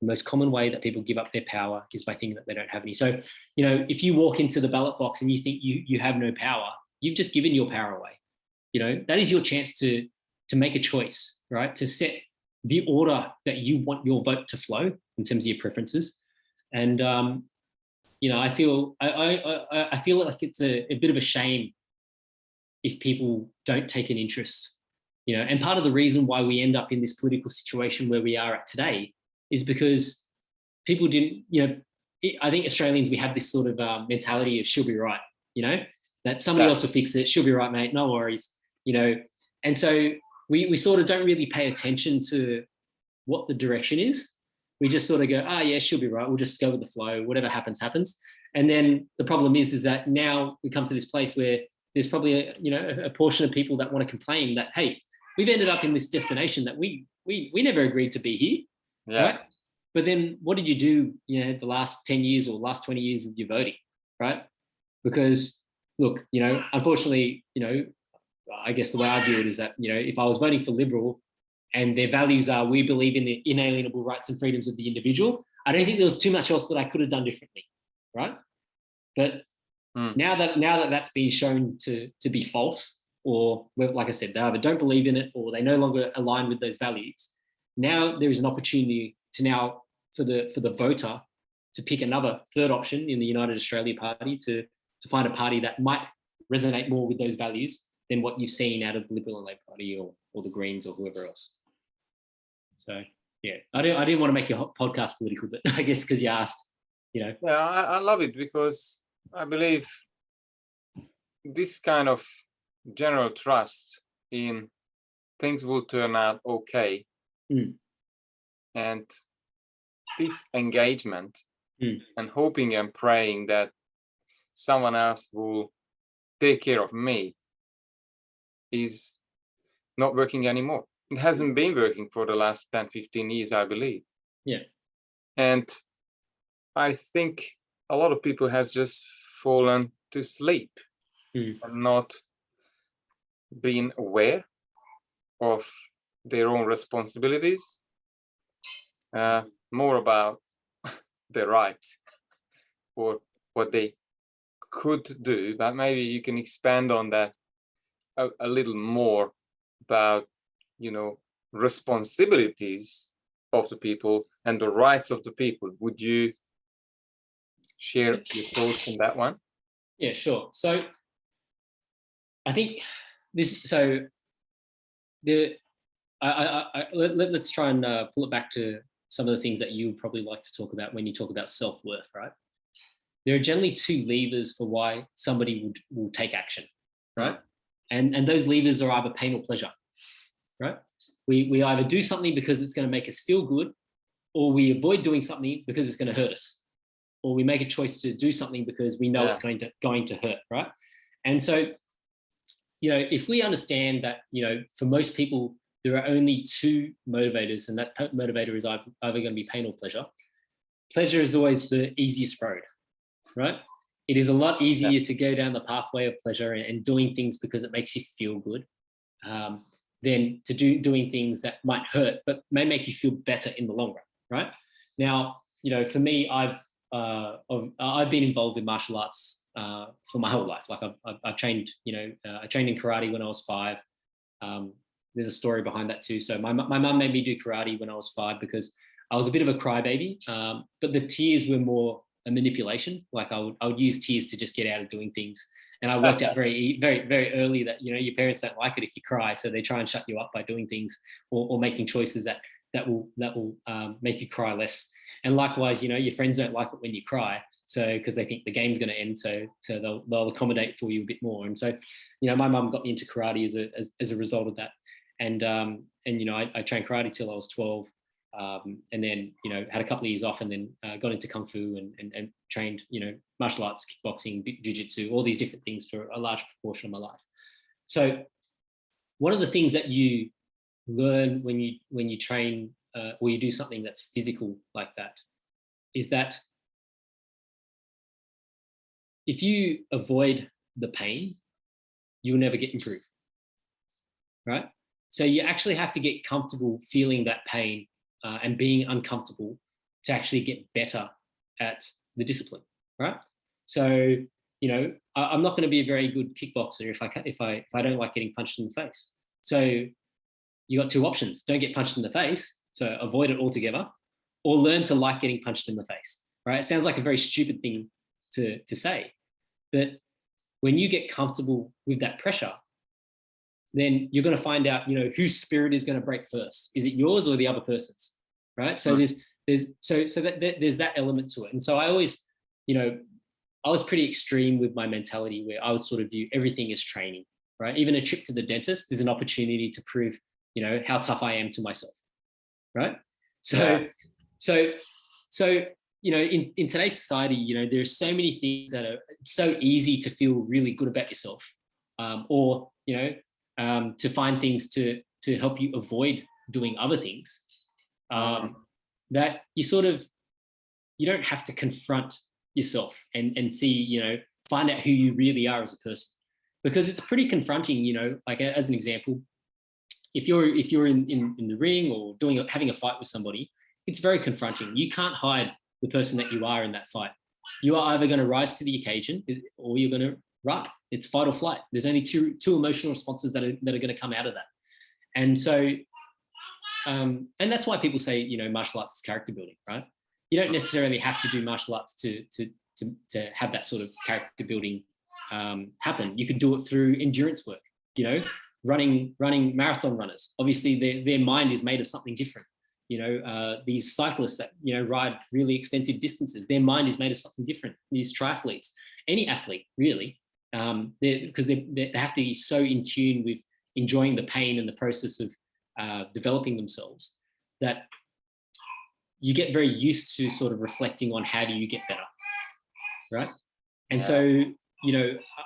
The most common way that people give up their power is by thinking that they don't have any. So, if you walk into the ballot box and you think you have no power, you've just given your power away. That is your chance to to make a choice, right? To set the order that you want your vote to flow in terms of your preferences. And I feel I feel like it's a bit of a shame if people don't take an interest. And part of the reason why we end up in this political situation where we are at today is because people didn't. I think Australians, we have this sort of mentality of she'll be right. That somebody else will fix it. She'll be right, mate. No worries. And so we sort of don't really pay attention to what the direction is. We just sort of go, yeah, she'll be right. We'll just go with the flow. Whatever happens, happens. And then the problem is that now we come to this place where there's probably a portion of people that want to complain that, hey, we've ended up in this destination that we never agreed to be here, right? But then what did you do, the last 10 years or last 20 years with your voting, right? Because look, unfortunately, I guess the way I view it is that, if I was voting for Liberal and their values are, we believe in the inalienable rights and freedoms of the individual, I don't think there was too much else that I could have done differently, right? But now that that's been shown to be false, or like I said, they either don't believe in it or they no longer align with those values. Now there is an opportunity to for the voter to pick another third option in the United Australia Party to find a party that might resonate more with those values than what you've seen out of the Liberal and Labor Party or the Greens or whoever else. So yeah, I didn't want to make your podcast political, but I guess because you asked, Yeah, I love it because I believe this kind of general trust in things will turn out okay, and this engagement and hoping and praying that someone else will take care of me is not working anymore. It hasn't been working for the last 10, 15 years, I believe. Yeah. And I think a lot of people has just fallen to sleep and not being aware of their own responsibilities, more about their rights or what they could do. But maybe you can expand on that a little more about, responsibilities of the people and the rights of the people. Would you share your thoughts on that one? Yeah, sure. So I think this. So let's try and pull it back to some of the things that you would probably like to talk about when you talk about self-worth, right? There are generally two levers for why somebody will take action, right? And those levers are either pain or pleasure, right? We either do something because it's going to make us feel good, or we avoid doing something because it's going to hurt us, or we make a choice to do something because we know it's going to hurt, right? And so, if we understand that, for most people, there are only two motivators, and that motivator is either going to be pain or pleasure. Pleasure is always the easiest road, right? It is a lot easier to go down the pathway of pleasure and doing things because it makes you feel good, than to doing things that might hurt but may make you feel better in the long run, right? Now, for me, I've been involved in martial arts for my whole life. Like I've trained, I trained in karate when I was 5. There's a story behind that too. So my mum made me do karate when I was 5 because I was a bit of a crybaby, but the tears were more a manipulation. Like I would use tears to just get out of doing things. And I worked out very, very, very early that, your parents don't like it if you cry. So they try and shut you up by doing things or making choices that will make you cry less. And likewise, your friends don't like it when you cry. So, because they think the game's going to end. So they'll accommodate for you a bit more. And so, my mum got me into karate as a result of that. And I trained karate till I was 12. And then, had a couple of years off and then got into Kung Fu and trained, martial arts, kickboxing, jiu-jitsu, all these different things for a large proportion of my life. So one of the things that you learn when you train or you do something that's physical like that is that if you avoid the pain, you'll never get improved, right? So you actually have to get comfortable feeling that pain and being uncomfortable to actually get better at the discipline, right? So, I'm not going to be a very good kickboxer if I don't like getting punched in the face. So you got two options: don't get punched in the face, so avoid it altogether, or learn to like getting punched in the face. Right? It sounds like a very stupid thing to say, but when you get comfortable with that pressure, then you're going to find out, whose spirit is going to break first. Is it yours or the other person's? Right? So there's that element to it. And so I always, I was pretty extreme with my mentality, where I would sort of view everything as training. Right? Even a trip to the dentist is an opportunity to prove, how tough I am to myself. Right? So in today's society, there's so many things that are so easy to feel really good about yourself, or to find things to help you avoid doing other things, that you don't have to confront yourself and see, find out who you really are as a person, because it's pretty confronting. Like as an example, if you're in the ring or having a fight with somebody, it's very confronting. You can't hide the person that you are in that fight. You are either going to rise to the occasion or you're going to run. It's fight or flight. There's only two emotional responses that are going to come out of that. And so, and that's why people say, martial arts is character building, right? You don't necessarily have to do martial arts to have that sort of character building happen. You could do it through endurance work, running marathon runners. Obviously their mind is made of something different. These cyclists that, ride really extensive distances, their mind is made of something different. These triathletes, any athlete really, because they have to be so in tune with enjoying the pain and the process of developing themselves, that you get very used to sort of reflecting on how do you get better, right? And so,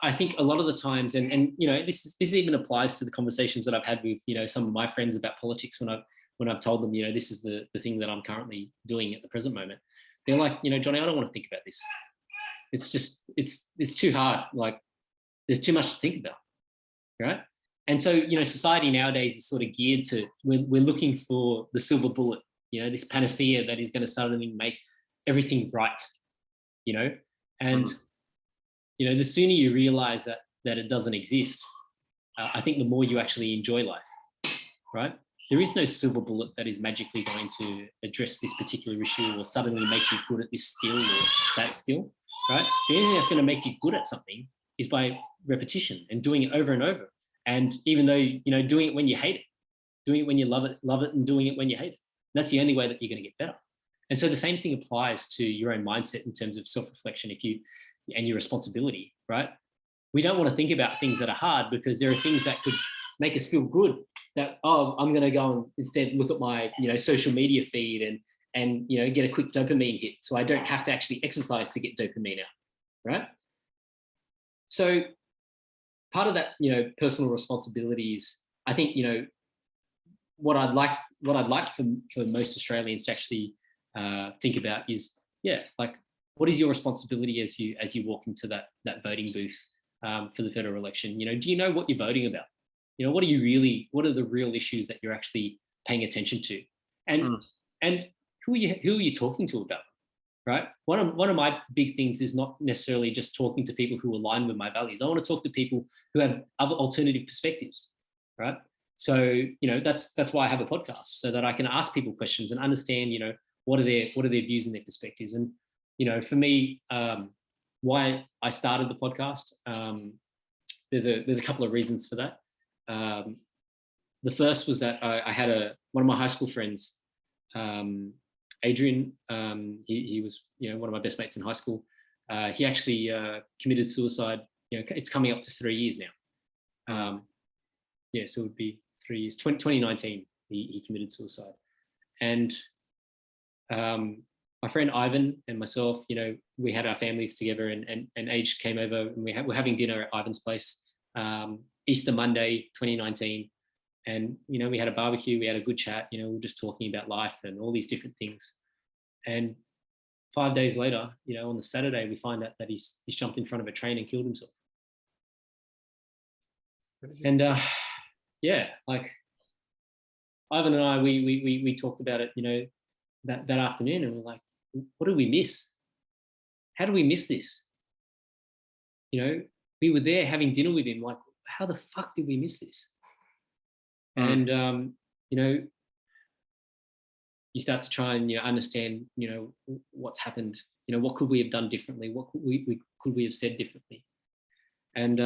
I think a lot of the times, and this even applies to the conversations that I've had with, some of my friends about politics when I've told them, this is the thing that I'm currently doing at the present moment. They're like, Johnny, I don't want to think about this. It's just, it's too hard. Like, there's too much to think about, right? And so, society nowadays is sort of geared to, we're looking for the silver bullet, this panacea that is going to suddenly make everything right, and, the sooner you realize that it doesn't exist, I think the more you actually enjoy life, right? There is no silver bullet that is magically going to address this particular issue or suddenly make you good at this skill or that skill, right? The only thing that's going to make you good at something is by repetition and doing it over and over. And even though, doing it when you hate it, doing it when you love it, and doing it when you hate it. That's the only way that you're going to get better. And so the same thing applies to your own mindset in terms of self-reflection and your responsibility, right? We don't want to think about things that are hard because there are things that could make us feel good, that, I'm going to go and instead look at my, social media feed and get a quick dopamine hit. So I don't have to actually exercise to get dopamine out, right? So part of that, personal responsibilities, I think, what I'd like for most Australians to actually think about is, like, what is your responsibility as you walk into that voting booth for the federal election? Do you know what you're voting about? What are the real issues that you're actually paying attention to? And who are you talking to about them, right? One of my big things is not necessarily just talking to people who align with my values. I want to talk to people who have other alternative perspectives, right? So, that's why I have a podcast, so that I can ask people questions and understand, what are their views and their perspectives. And, for me, why I started the podcast, there's a couple of reasons for that. The first was that I had one of my high school friends, Adrian. He was, one of my best mates in high school. He actually committed suicide. It's coming up to 3 years now. So it would be 3 years. 2019, he committed suicide. And my friend Ivan and myself, we had our families together, and Age came over, and we're having dinner at Ivan's place, Easter Monday, 2019. And, we had a barbecue, we had a good chat, we were just talking about life and all these different things. And 5 days later, on the Saturday, we find out that he's jumped in front of a train and killed himself. And like Ivan and I, we talked about it, that afternoon, and we're like, what did we miss? How do we miss this? We were there having dinner with him. Like, how the fuck did we miss this? And you know, you start to try and, understand, what's happened. What could we have done differently? What could we have said differently? And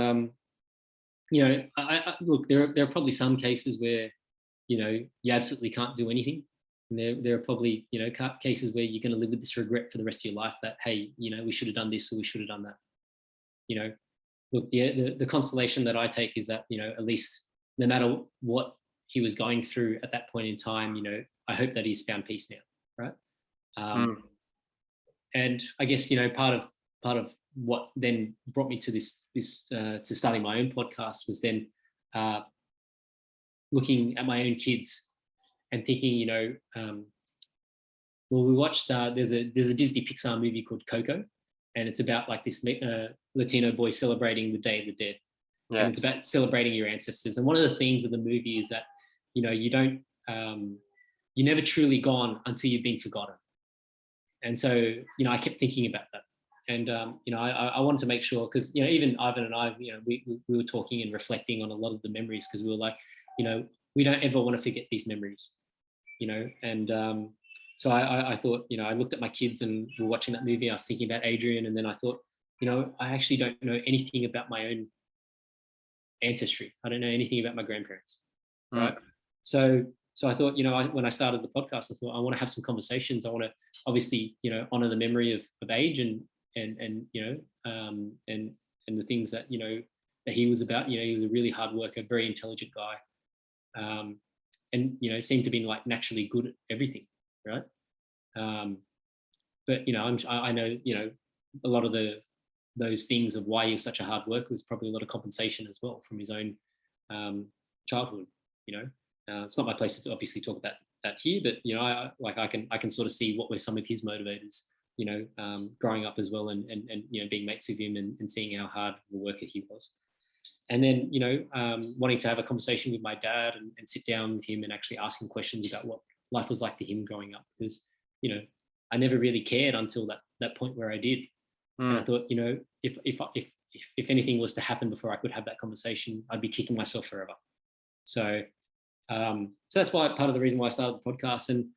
look, there are probably some cases where, you absolutely can't do anything. And there are probably, cases where you're going to live with this regret for the rest of your life that, hey, we should have done this or we should have done that. Look, the consolation that I take is that, at least no matter what he was going through at that point in time, I hope that he's found peace now, right? And I guess, part of what then brought me to this to starting my own podcast was then looking at my own kids and thinking, well, we watched there's a Disney Pixar movie called Coco, and it's about like this Latino boy celebrating the Day of the Dead. Yeah. And it's about celebrating your ancestors. And one of the themes of the movie is that, you don't, you're never truly gone until you've been forgotten. And so, I kept thinking about that. And, I wanted to make sure, because, even Ivan and I, we were talking and reflecting on a lot of the memories, because we were like, we don't ever want to forget these memories, and so I thought, I looked at my kids and we were watching that movie. I was thinking about Adrian, and then I thought, I actually don't know anything about my own ancestry. I don't know anything about my grandparents, right? So I thought, when I started the podcast, I thought I want to have some conversations. I want to obviously, honor the memory of age and the things that that he was about. He was a really hard worker, very intelligent guy, and seemed to be like naturally good at everything, right? But I know a lot of those things of why he was such a hard worker was probably a lot of compensation as well from his own childhood. It's not my place to obviously talk about that here, but I can sort of see what were some of his motivators, growing up as well, and being mates with him and seeing how hard of a worker he was. And then wanting to have a conversation with my dad and sit down with him and actually ask him questions about what life was like for him growing up, because I never really cared until that point where I did. And I thought, if anything was to happen before I could have that conversation, I'd be kicking myself forever. So that's why part of the reason why I started the podcast. And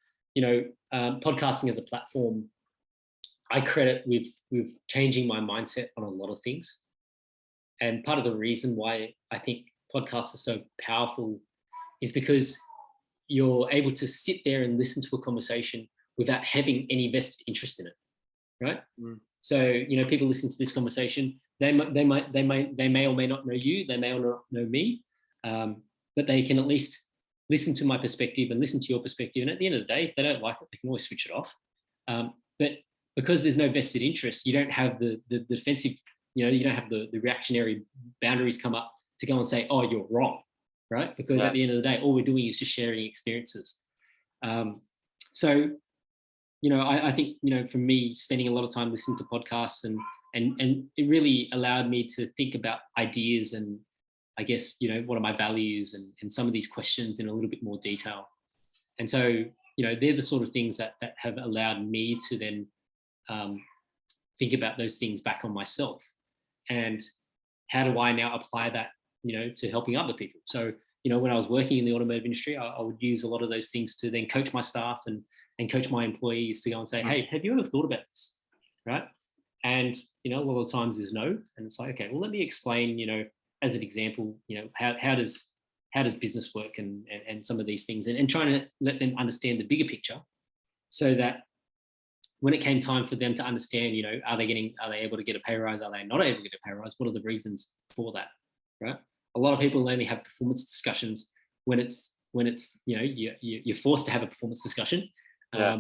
podcasting as a platform, I credit with changing my mindset on a lot of things. And part of the reason why I think podcasts are so powerful is because you're able to sit there and listen to a conversation without having any vested interest in it, right? So people listen to this conversation, they may or may not know you, they may or not know me, but they can at least listen to my perspective and listen to your perspective. And at the end of the day, if they don't like it, they can always switch it off. But because there's no vested interest, you don't have the defensive, you don't have the reactionary boundaries come up to go and say, oh, you're wrong, right? Because at the end of the day, all we're doing is just sharing experiences. So I think, for me, spending a lot of time listening to podcasts and it really allowed me to think about ideas and I guess, what are my values and some of these questions in a little bit more detail. And so, they're the sort of things that have allowed me to then think about those things back on myself. And how do I now apply that, to helping other people? So, when I was working in the automotive industry, I would use a lot of those things to then coach my staff and coach my employees to go and say, hey, have you ever thought about this? Right. And, a lot of times is no. And it's like, okay, well, let me explain, as an example, how does business work and some of these things and trying to let them understand the bigger picture so that when it came time for them to understand, are they able to get a pay rise? Are they not able to get a pay rise? What are the reasons for that? Right. A lot of people only have performance discussions when it's you're forced to have a performance discussion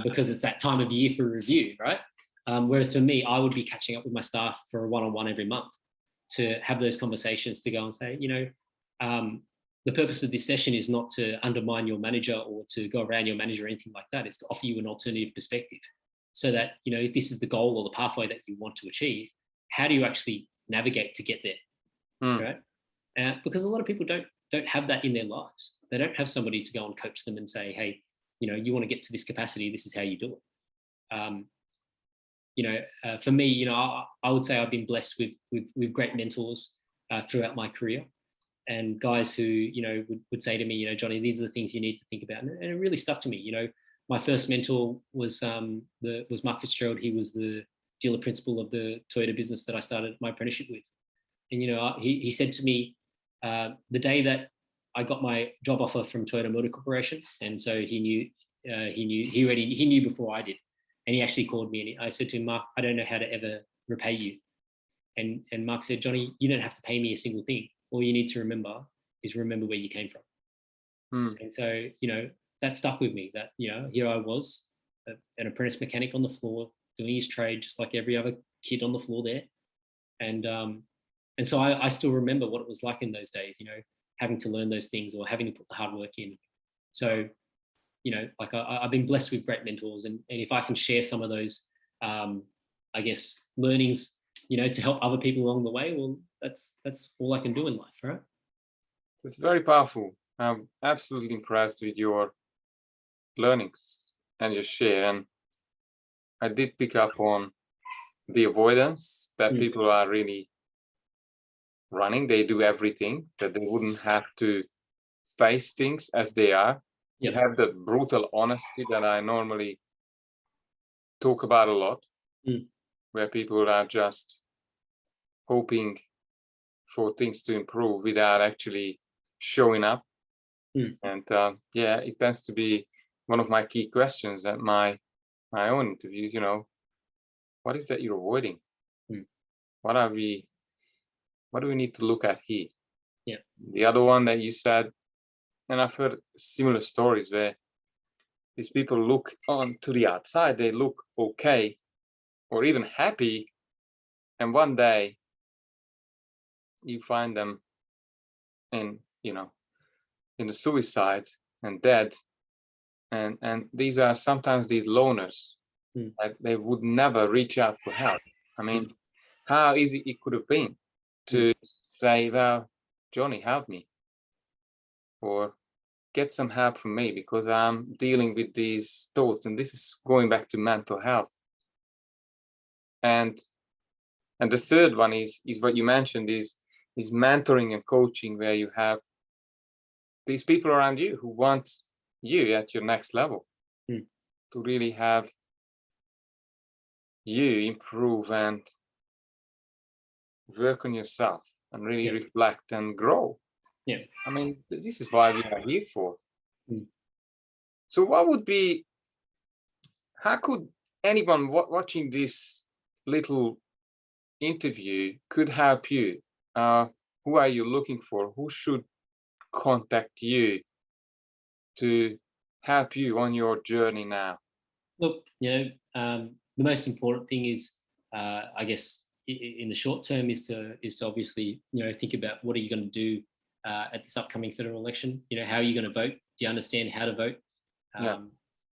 because it's that time of year for review, right? Whereas for me, I would be catching up with my staff for a one-on-one every month to have those conversations to go and say, the purpose of this session is not to undermine your manager or to go around your manager or anything like that. It's to offer you an alternative perspective so that, if this is the goal or the pathway that you want to achieve, how do you actually navigate to get there, right? Because a lot of people don't have that in their lives. They don't have somebody to go and coach them and say, hey, you want to get to this capacity, this is how you do it. For me, I would say I've been blessed with great mentors throughout my career. and guys who, would say to me, Johnny, these are the things you need to think about. And it really stuck to me. My first mentor was Mark Fitzgerald. He was the dealer principal of the Toyota business that I started my apprenticeship with. And, he said to me, the day that I got my job offer from Toyota Motor Corporation, and so he knew before I did. And he actually called me, and I said to him, Mark, I don't know how to ever repay you. And Mark said, Johnny, you don't have to pay me a single thing. All you need to remember is remember where you came from. And so, that stuck with me, that, here I was, an apprentice mechanic on the floor, doing his trade, just like every other kid on the floor there. And so I still remember what it was like in those days, having to learn those things or having to put the hard work in. So, like I've been blessed with great mentors, and if I can share some of those, I guess, learnings, to help other people along the way, well, that's all I can do in life, right? It's very powerful. I'm absolutely impressed with your learnings and your share. And I did pick up on the avoidance that people are really running. They do everything that they wouldn't have to face things as they are. You have the brutal honesty that I normally talk about a lot, where people are just hoping for things to improve without actually showing up. And it tends to be one of my key questions at my own interviews. What is that you're avoiding? What do we need to look at here? The other one that you said, and I've heard similar stories where these people look on to the outside, they look okay or even happy, and one day you find them in the suicide and dead, and these are sometimes these loners that they would never reach out for help. I mean, how easy it could have been to say, well, Johnny, help me, or get some help from me, because I'm dealing with these thoughts. And this is going back to mental health. And the third one is what you mentioned, is mentoring and coaching, where you have these people around you who want you at your next level, to really have you improve and work on yourself and really reflect and grow. I mean, this is why we are here for. So how could anyone watching this little interview could help you? Who are you looking for? Who should contact you to help you on your journey now? Look, the most important thing is, I guess, in the short term, is to obviously, think about what are you going to do at this upcoming federal election. How are you going to vote? Do you understand how to vote?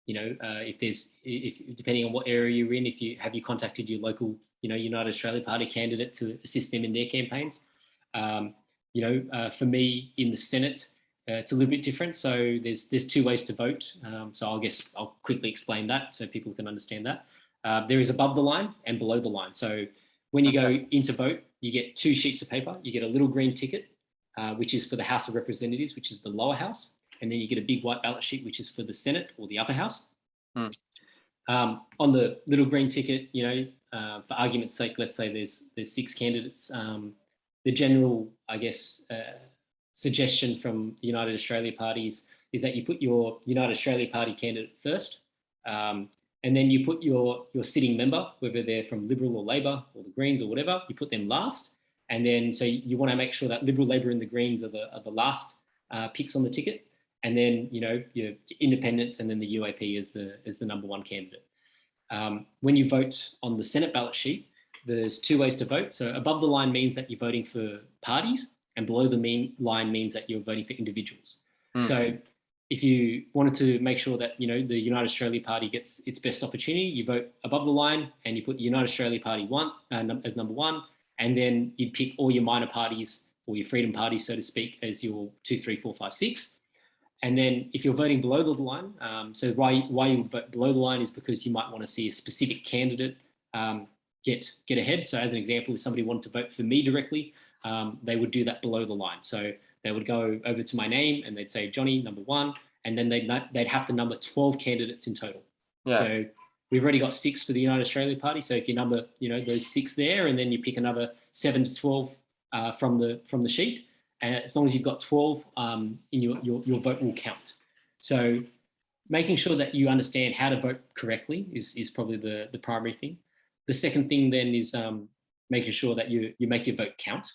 If depending on what area you're in, if you contacted your local, United Australia Party candidate to assist them in their campaigns. For me in the Senate, it's a little bit different. So there's two ways to vote. So I'll quickly explain that so people can understand that. There is above the line and below the line. So when you go into vote, you get two sheets of paper. You get a little green ticket, which is for the House of Representatives, which is the lower house. And then you get a big white ballot sheet, which is for the Senate or the upper house. On the little green ticket, for argument's sake, let's say there's 6 candidates. The general, I guess, suggestion from the United Australia parties is that you put your United Australia Party candidate first, and then you put your sitting member, whether they're from Liberal or Labor or the Greens or whatever, you put them last. And then so you want to make sure that Liberal, Labor, and the Greens are the last picks on the ticket. And then, your independents, and then the UAP is the number one candidate. When you vote on the Senate ballot sheet, there's 2 ways to vote. So above the line means that you're voting for parties, and below the line means that you're voting for individuals. So if you wanted to make sure that, the United Australia Party gets its best opportunity, you vote above the line and you put the United Australia Party as number 1, and then you'd pick all your minor parties, or your freedom parties, so to speak, as your 2, 3, 4, 5, 6. And then if you're voting below the line, so why you would vote below the line is because you might want to see a specific candidate get ahead. So as an example, if somebody wanted to vote for me directly, they would do that below the line. So they would go over to my name and they'd say Johnny number 1, and then they'd have to number 12 candidates in total. Yeah. So we've already got 6 for the United Australia Party. So if you number, those 6 there, and then you pick another 7 to 12 from the sheet, and as long as you've got 12, in your vote will count. So making sure that you understand how to vote correctly is probably the primary thing. The second thing then is making sure that you make your vote count,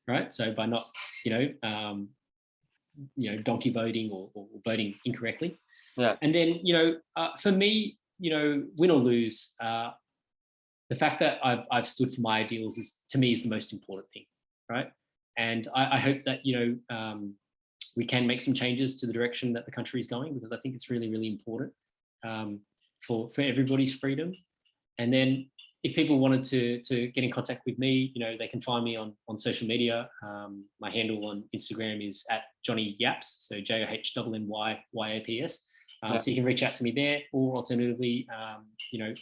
right? So by not, donkey voting or voting incorrectly. Yeah. And then, for me, win or lose, the fact that I've stood for my ideals to me is the most important thing, right? And I hope that, we can make some changes to the direction that the country is going, because I think it's really, really important for everybody's freedom. And then if people wanted to get in contact with me, they can find me on social media. My handle on Instagram is @JohnnyYaps, so JOHNNYYAPS. So you can reach out to me there, or alternatively, you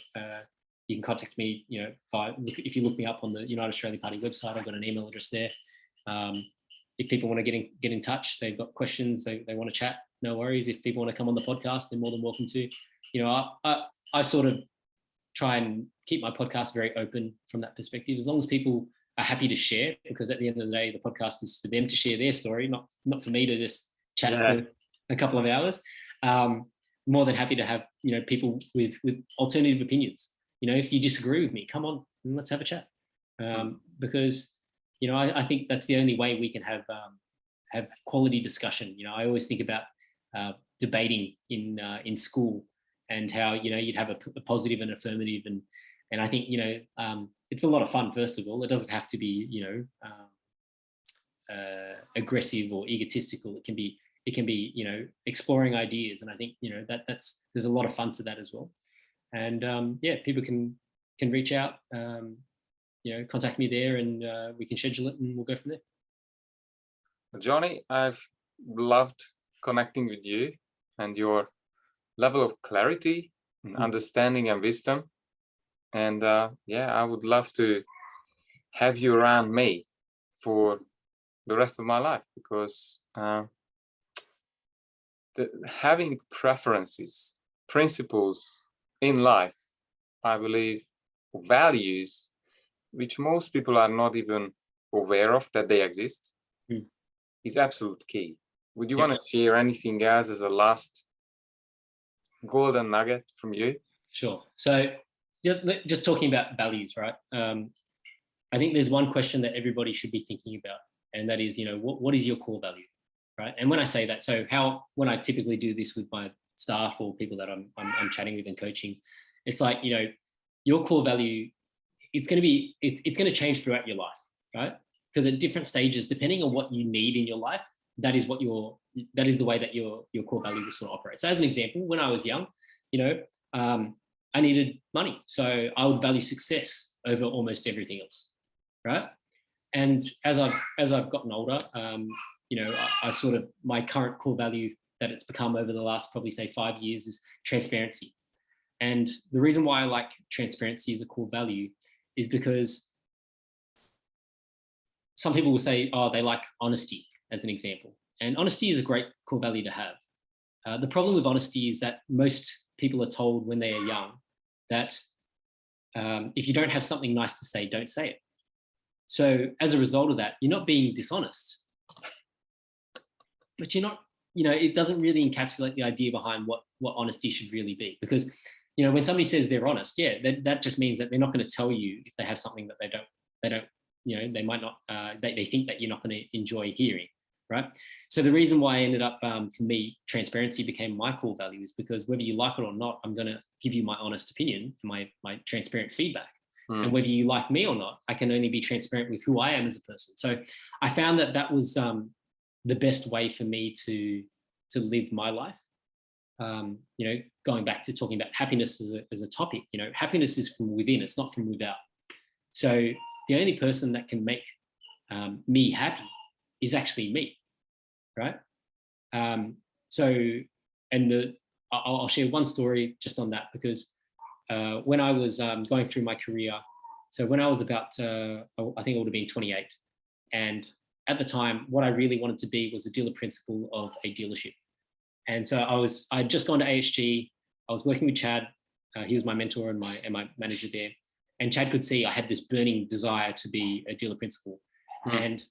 can contact me, if you look me up on the United Australia Party website, I've got an email address there. If people want to get in touch, they've got questions, they want to chat, no worries. If people want to come on the podcast, they're more than welcome to. I sort of try and keep my podcast very open from that perspective, as long as people are happy to share, because at the end of the day, the podcast is for them to share their story, not for me to just chat for a couple of hours. More than happy to have, people with alternative opinions. If you disagree with me, come on and let's have a chat. Because, I think that's the only way we can have quality discussion. I always think about debating in school, and how, you'd have a positive and affirmative. And I think, it's a lot of fun, first of all. It doesn't have to be, aggressive or egotistical. It can be, exploring ideas. And I think, there's a lot of fun to that as well. And people can reach out, contact me there, and we can schedule it and we'll go from there. Johnny, I've loved connecting with you and your level of clarity and understanding and wisdom. And I would love to have you around me for the rest of my life, because having preferences, principles in life, I believe, values, which most people are not even aware of that they exist, is absolute key. Would you want to share anything else as a last golden nugget from you? Sure. So just talking about values, right? I think there's one question that everybody should be thinking about, and that is, what is your core value, right? And when I say that, so when I typically do this with my staff or people that I'm chatting with and coaching, it's like, your core value, it's going to change throughout your life, right? Because at different stages, depending on what you need in your life, that is the way that your core value will sort of operate. So as an example, when I was young, I needed money. So I would value success over almost everything else, right? And as I've gotten older, I sort of, my current core value that it's become over the last probably say 5 years is transparency. And the reason why I like transparency as a core value is because some people will say, oh, they like honesty as an example. And honesty is a great core value to have. The problem with honesty is that most people are told when they are young that if you don't have something nice to say, don't say it. So as a result of that, you're not being dishonest, but you're not, it doesn't really encapsulate the idea behind what honesty should really be. Because, when somebody says they're honest, that just means that they're not going to tell you if they have something that they don't, they might not, they think that you're not going to enjoy hearing, right? So the reason why I ended up, for me, transparency became my core value is because whether you like it or not, I'm going to give you my honest opinion, my transparent feedback. And whether you like me or not, I can only be transparent with who I am as a person. So I found that was the best way for me to live my life. Going back to talking about happiness as a topic, happiness is from within, it's not from without. So the only person that can make me happy is actually me, right? I'll share one story just on that, because when I was going through my career, so when I was about, I think it would have been 28, and at the time, what I really wanted to be was a dealer principal of a dealership. And so I'd just gone to ASG. I was working with Chad. He was my mentor and my manager there. And Chad could see I had this burning desire to be a dealer principal. And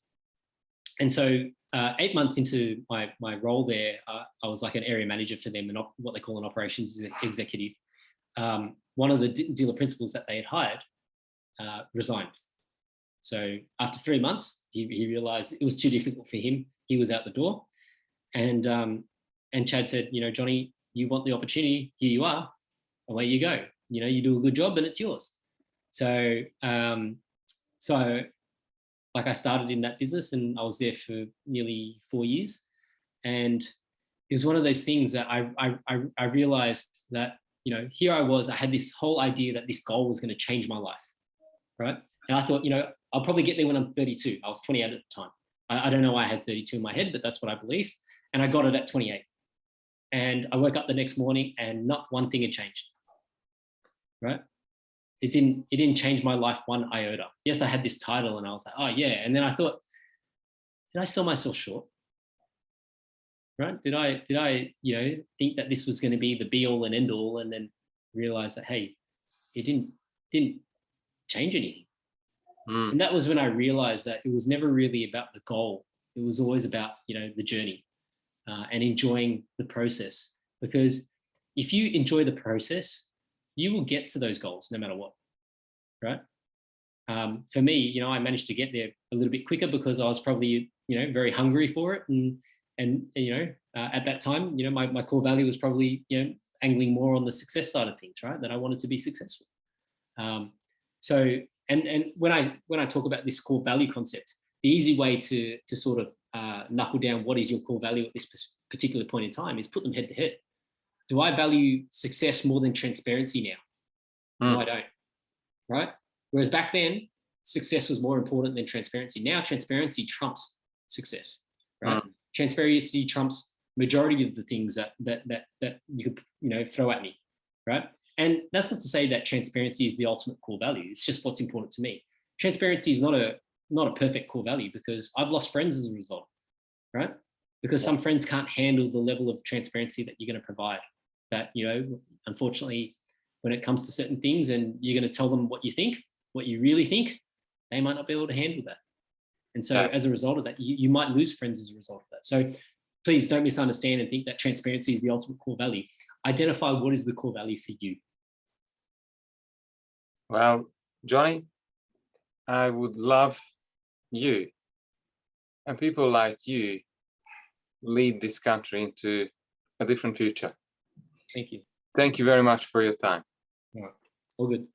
so 8 months into my role there, I was like an area manager for them and what they call an operations executive. One of the dealer principals that they had hired resigned. So after 3 months, he realized it was too difficult for him. He was out the door. And Chad said, you know, Johnny, you want the opportunity, here you are, away you go. You know, you do a good job and it's yours. So, like I started in that business and I was there for nearly 4 years. And it was one of those things that I realized that, you know, here I was, I had this whole idea that this goal was going to change my life, right? And I thought, you know, I'll probably get there when I'm 32. I was 28 at the time. I don't know why I had 32 in my head, but that's what I believed. And I got it at 28. And I woke up the next morning and not one thing had changed, right? It didn't change my life one iota. Yes, I had this title and I was like, oh yeah. And then I thought, did I sell myself short? Right? Did I, you know, think that this was going to be the be all and end all, and then realize that, hey, it didn't change anything. And that was when I realized that it was never really about the goal. It was always about, you know, the journey and enjoying the process. Because if you enjoy the process, you will get to those goals no matter what, right? For me, you know, I managed to get there a little bit quicker because I was probably, you know, very hungry for it. And you know, at that time, you know, my core value was probably, you know, angling more on the success side of things, right? That I wanted to be successful. So, and when I talk about this core value concept, the easy way to sort of knuckle down what is your core value at this particular point in time is put them head to head. Do I value success more than transparency now? No, I don't, right? Whereas back then, success was more important than transparency. Now transparency trumps success, right? Transparency trumps majority of the things that you could, you know, throw at me, right? And that's not to say that transparency is the ultimate core value. It's just what's important to me. Transparency is not a perfect core value because I've lost friends as a result, right? Because some friends can't handle the level of transparency that you're going to provide. That, you know, unfortunately, when it comes to certain things and you're going to tell them what you think, what you really think, they might not be able to handle that. And so as a result of that, you might lose friends as a result of that. So please don't misunderstand and think that transparency is the ultimate core value. Identify what is the core value for you. Well, Johnny, I would love you and people like you lead this country into a different future. Thank you. Thank you very much for your time. All right. All good.